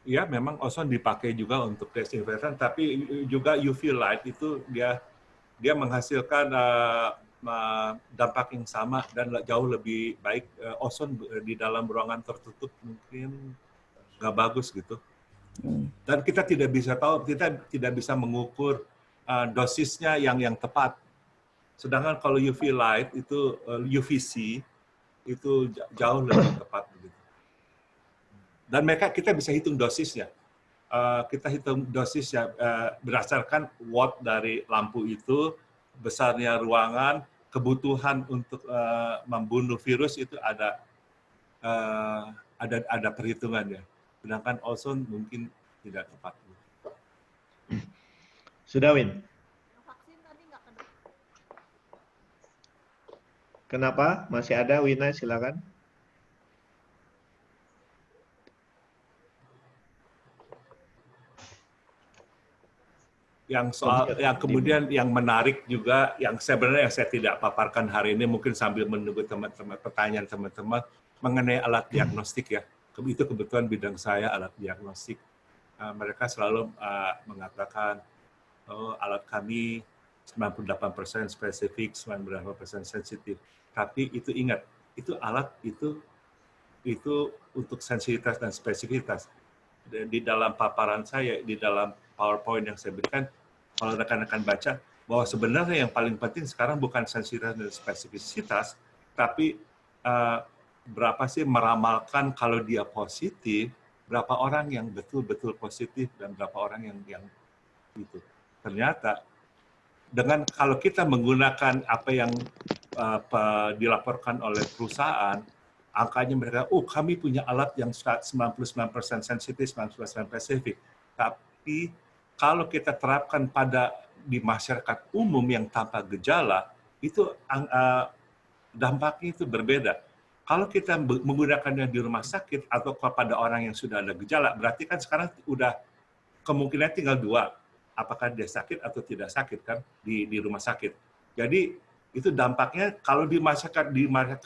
Ya, memang ozon dipakai juga untuk desinfektan, tapi juga UV light itu dia menghasilkan dampak yang sama dan jauh lebih baik. Ozon di dalam ruangan tertutup mungkin nggak bagus gitu. Dan kita tidak bisa tahu, kita tidak bisa mengukur dosisnya yang tepat. Sedangkan kalau UV light itu UVC itu jauh lebih tepat begitu. Dan kita bisa hitung dosisnya. Kita hitung dosisnya berdasarkan watt dari lampu itu, besarnya ruangan, kebutuhan untuk membunuh virus itu ada perhitungannya. Sedangkan ozon mungkin tidak tepat. Sudah, Win. Kenapa? Masih ada, Wina, silakan. Yang kemudian yang menarik juga, yang sebenarnya saya tidak paparkan hari ini, mungkin sambil menunggu pertanyaan teman-teman mengenai alat diagnostik ya. Itu kebetulan bidang saya, alat diagnostik. Mereka selalu mengatakan, alat kami 98% spesifik, 98% sensitif. Tapi itu ingat, itu alat itu untuk sensitivitas dan spesifitas. Di dalam paparan saya, di dalam PowerPoint yang saya berikan, kalau rekan-rekan baca, bahwa sebenarnya yang paling penting sekarang bukan sensitivitas dan spesifisitas, tapi berapa sih meramalkan kalau dia positif, berapa orang yang betul-betul positif dan berapa orang yang itu. Ternyata dengan kalau kita menggunakan apa yang dilaporkan oleh perusahaan, angkanya mereka, kami punya alat yang 99% sensitif, 99% spesifik. Tapi kalau kita terapkan di masyarakat umum yang tanpa gejala, itu dampaknya itu berbeda. Kalau kita menggunakannya di rumah sakit atau kepada orang yang sudah ada gejala, berarti kan sekarang udah kemungkinan tinggal dua, apakah dia sakit atau tidak sakit kan di rumah sakit. Jadi itu dampaknya kalau di masyarakat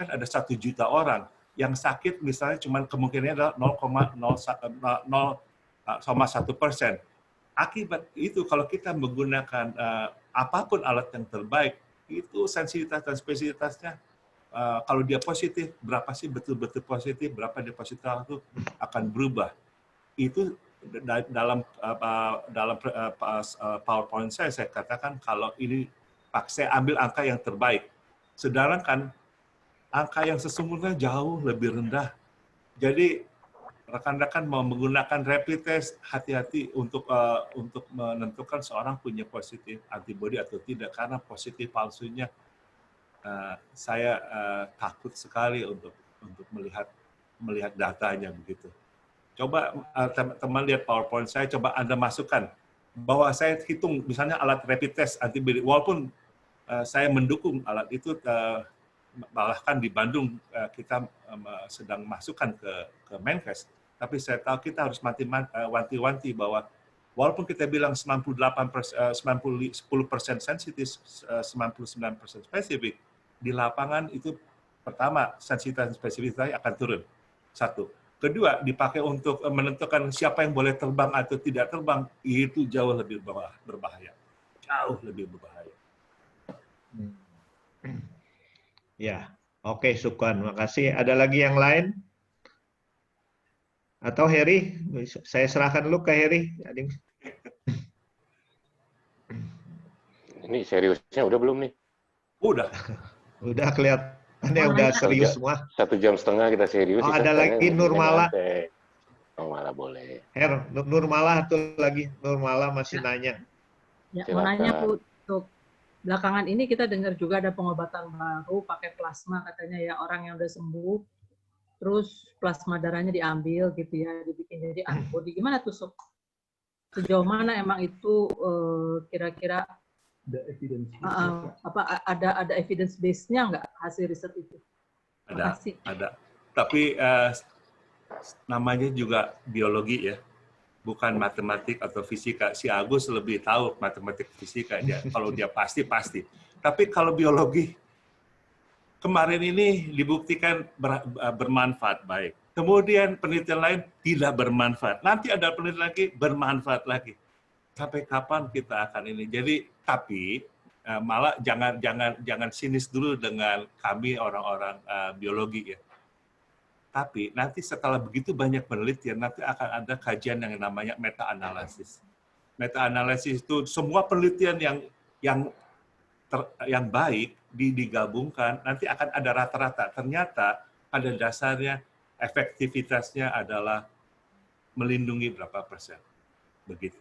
ada 1 juta orang yang sakit, misalnya cuma kemungkinannya adalah 0,01%. Akibat itu kalau kita menggunakan apapun alat yang terbaik, itu sensitivitas dan spesifitasnya kalau dia positif, berapa sih betul-betul positif, berapa dia positif itu akan berubah. Itu dalam PowerPoint saya katakan kalau ini saya ambil angka yang terbaik. Sedangkan angka yang sesungguhnya jauh lebih rendah. Jadi rekan-rekan mau menggunakan rapid test, hati-hati untuk menentukan seorang punya positif antibody atau tidak, karena positif palsunya saya takut sekali untuk melihat datanya begitu. Coba teman-teman lihat PowerPoint saya, coba Anda masukkan bahwa saya hitung misalnya alat rapid test antibody, walaupun saya mendukung alat itu, bahkan di Bandung kita sedang masukkan ke Menkes, tapi saya tahu kita harus wanti-wanti bahwa walaupun kita bilang 10% sensitif, 99% spesifik, di lapangan itu pertama sensitivitas dan spesifitasnya akan turun. Satu. Kedua, dipakai untuk menentukan siapa yang boleh terbang atau tidak terbang, itu jauh lebih berbahaya. Jauh lebih berbahaya. Ya, oke, Sukwan, makasih. Ada lagi yang lain? Atau Heri? Saya serahkan dulu ke Heri. Ini seriusnya udah belum nih? Udah. Udah kelihatannya udah serius semua. 1,5 jam kita serius. Oh, ada lagi Nurmala. Nurmala boleh. Nurmala tuh lagi. Nurmala masih nanya. Ya, mau nanya untuk belakangan ini kita dengar juga ada pengobatan baru pakai plasma katanya ya, orang yang udah sembuh terus plasma darahnya diambil gitu ya, dibikin jadi antibody. Gimana tuh Sob? Sejauh mana emang itu kira-kira ada evidence base-nya nggak hasil riset itu? Ada. Tapi namanya juga biologi ya, bukan matematik atau fisika. Si Agus lebih tahu matematik fisika dia. Kalau dia pasti. Tapi kalau biologi, kemarin ini dibuktikan bermanfaat baik. Kemudian penelitian lain tidak bermanfaat. Nanti ada penelitian lagi bermanfaat lagi. Sampai kapan kita akan ini? Jadi, tapi malah jangan sinis dulu dengan kami orang-orang biologi ya. Tapi nanti setelah begitu banyak penelitian, nanti akan ada kajian yang namanya meta-analisis. Meta-analisis itu semua penelitian yang baik digabungkan, nanti akan ada rata-rata. Ternyata pada dasarnya efektivitasnya adalah melindungi berapa persen. Begitu.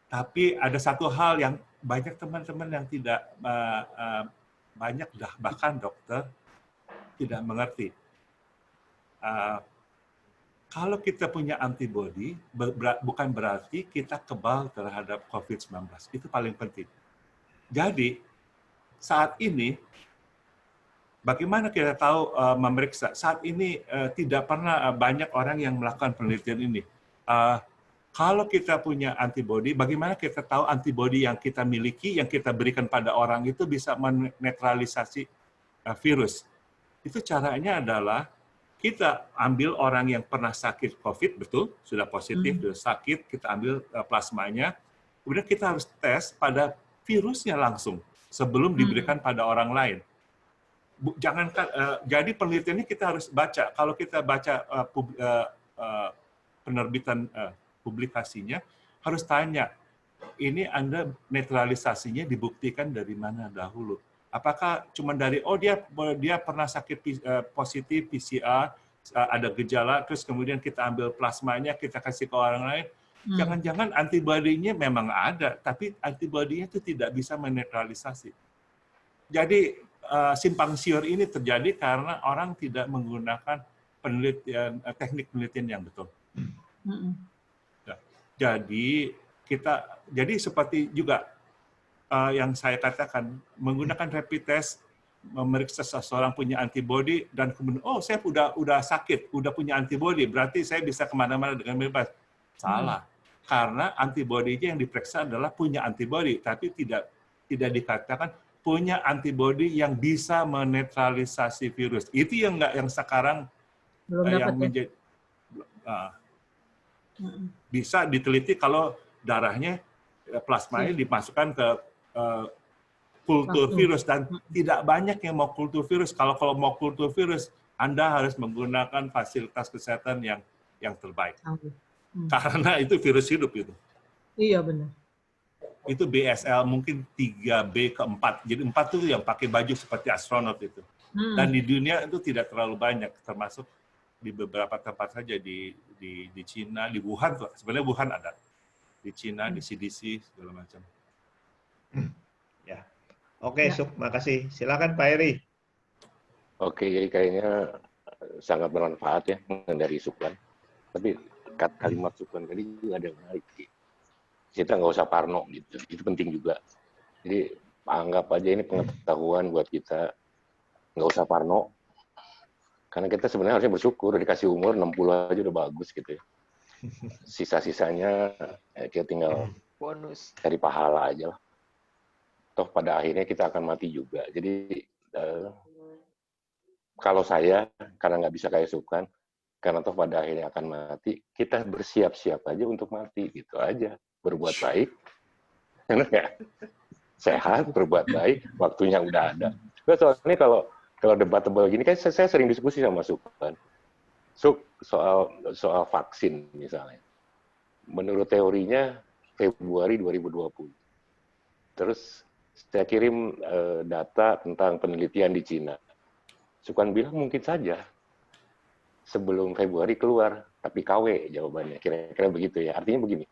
Tapi ada satu hal yang banyak teman-teman yang tidak banyak bahkan dokter tidak mengerti. Kalau kita punya antibodi, bukan berarti kita kebal terhadap COVID-19. Itu paling penting. Jadi, saat ini, bagaimana kita tahu memeriksa? Saat ini tidak pernah banyak orang yang melakukan penelitian ini. Kalau kita punya antibodi, bagaimana kita tahu antibodi yang kita miliki, yang kita berikan pada orang itu bisa menetralisasi virus? Itu caranya adalah kita ambil orang yang pernah sakit COVID, betul, sudah positif, sudah sakit, kita ambil plasmanya, kemudian kita harus tes pada virusnya langsung sebelum diberikan pada orang lain. Jadi penelitiannya kita harus baca. Kalau kita baca penerbitan publikasinya, harus tanya, ini Anda netralisasinya dibuktikan dari mana dahulu? Apakah cuma dari dia pernah sakit positif PCR, ada gejala, terus kemudian kita ambil plasmanya, kita kasih ke orang lain. Jangan-jangan antibodinya memang ada, tapi antibodinya itu tidak bisa menetralisasi. Jadi simpang siur ini terjadi karena orang tidak menggunakan teknik penelitian yang betul. Jadi seperti juga yang saya katakan, menggunakan rapid test, memeriksa seseorang punya antibodi, dan kemudian, saya udah sakit, udah punya antibodi, berarti saya bisa kemana-mana dengan bebas. Salah. Karena antibodinya yang diperiksa adalah punya antibodi, tapi tidak dikatakan punya antibodi yang bisa menetralisasi virus. Itu yang sekarang yang menjadi bisa diteliti kalau darahnya plasmanya dimasukkan ke kultur virus, dan tidak banyak yang mau kultur virus. Kalau mau kultur virus, Anda harus menggunakan fasilitas kesehatan yang terbaik. Karena itu virus hidup itu. Iya benar. Itu BSL mungkin 3B ke 4. Jadi 4 itu yang pakai baju seperti astronot itu. Dan di dunia itu tidak terlalu banyak, termasuk di beberapa tempat saja di Cina, di Wuhan. Sebenarnya Wuhan ada. Di Cina, di CDC, segala macam. Ya. Oke, Suk, makasih. Silakan Pak Eri. Oke, jadi kayaknya sangat bermanfaat ya dari Sukwan. Tapi kalimat Sukwan tadi juga ada yang menarik. Kita nggak usah parno gitu. Itu penting juga. Jadi anggap aja ini pengetahuan buat kita. Nggak usah parno. Karena kita sebenarnya harusnya bersyukur. Dikasih umur 60 aja udah bagus gitu ya. Sisa-sisanya kita tinggal bonus dari pahala aja lah. Toh pada akhirnya kita akan mati juga. Jadi kalau saya, karena nggak bisa kayak Sukwan, karena toh pada akhirnya akan mati, kita bersiap-siap aja untuk mati, gitu aja. Berbuat baik, sehat, berbuat baik, waktunya udah ada. Soalnya kalau debatable gini, kan saya sering diskusi sama Sukwan. Soal vaksin misalnya. Menurut teorinya, Februari 2020. Terus saya kirim data tentang penelitian di Cina. Sukwan bilang mungkin saja sebelum Februari keluar, tapi KW jawabannya. Kira-kira begitu ya. Artinya begini.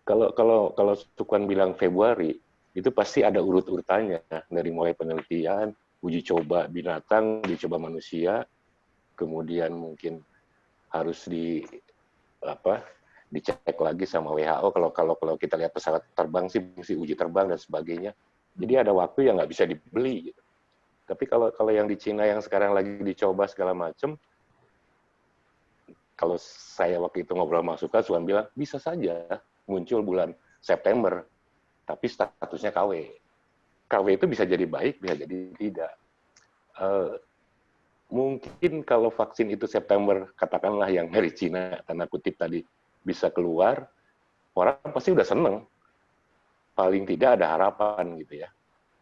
Kalau Sukwan bilang Februari, itu pasti ada urut-urutannya, dari mulai penelitian, uji coba binatang, uji coba manusia, kemudian mungkin harus dicek lagi sama WHO. Kalau kita lihat pesawat terbang sih mesti uji terbang dan sebagainya. Jadi ada waktu yang nggak bisa dibeli. Gitu. Tapi kalau yang di Cina yang sekarang lagi dicoba segala macam, kalau saya waktu itu ngobrol sama Sukan bilang bisa saja muncul bulan September, tapi statusnya KW. KW itu bisa jadi baik, bisa jadi tidak. Mungkin kalau vaksin itu September, katakanlah yang dari Cina, tanda kutip tadi, bisa keluar, orang pasti udah seneng. Paling tidak ada harapan gitu ya.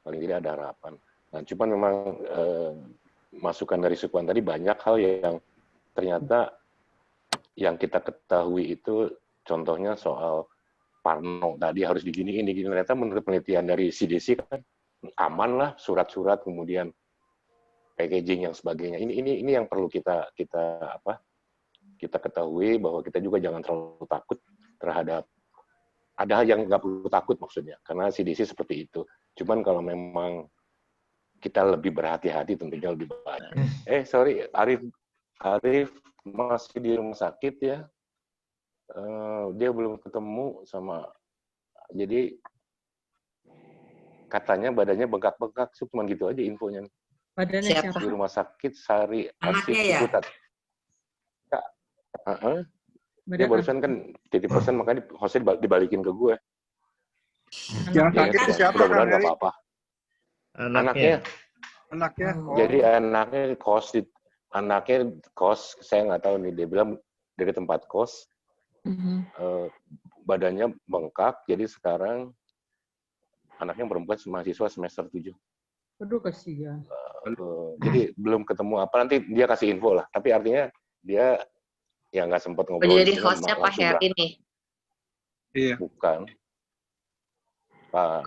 Paling tidak ada harapan. Nah, cuman memang masukan dari Sukuan tadi banyak hal yang ternyata yang kita ketahui itu, contohnya soal Parno tadi harus digini, ternyata menurut penelitian dari CDC kan aman lah, surat-surat, kemudian packaging yang sebagainya. Ini yang perlu kita ketahui, bahwa kita juga jangan terlalu takut terhadap, ada hal yang nggak perlu takut maksudnya, karena CDC seperti itu. Cuman kalau memang kita lebih berhati-hati tentunya lebih baik. Sorry, Arif masih di rumah sakit ya. Dia belum ketemu sama, jadi katanya badannya bengkak-bengkak, cuma gitu aja infonya. Badannya siapa? Di rumah sakit Sari Asih Ciputat. Dia barusan kan titip pesan, makanya hostnya dibalikin ke gue. Yang sakit itu siapa? Mudah-mudahan nggak apa-apa. Anaknya. Oh. Jadi anaknya kos, saya nggak tahu nih, dia bilang dari tempat kos, badannya bengkak, jadi sekarang anaknya perempuan mahasiswa semester 7. Aduh, kasihan. Jadi belum ketemu apa, nanti dia kasih info lah, tapi artinya dia ya nggak sempat ngobrol. Jadi hostnya Pak Heri nih? Iya. Bukan. Pak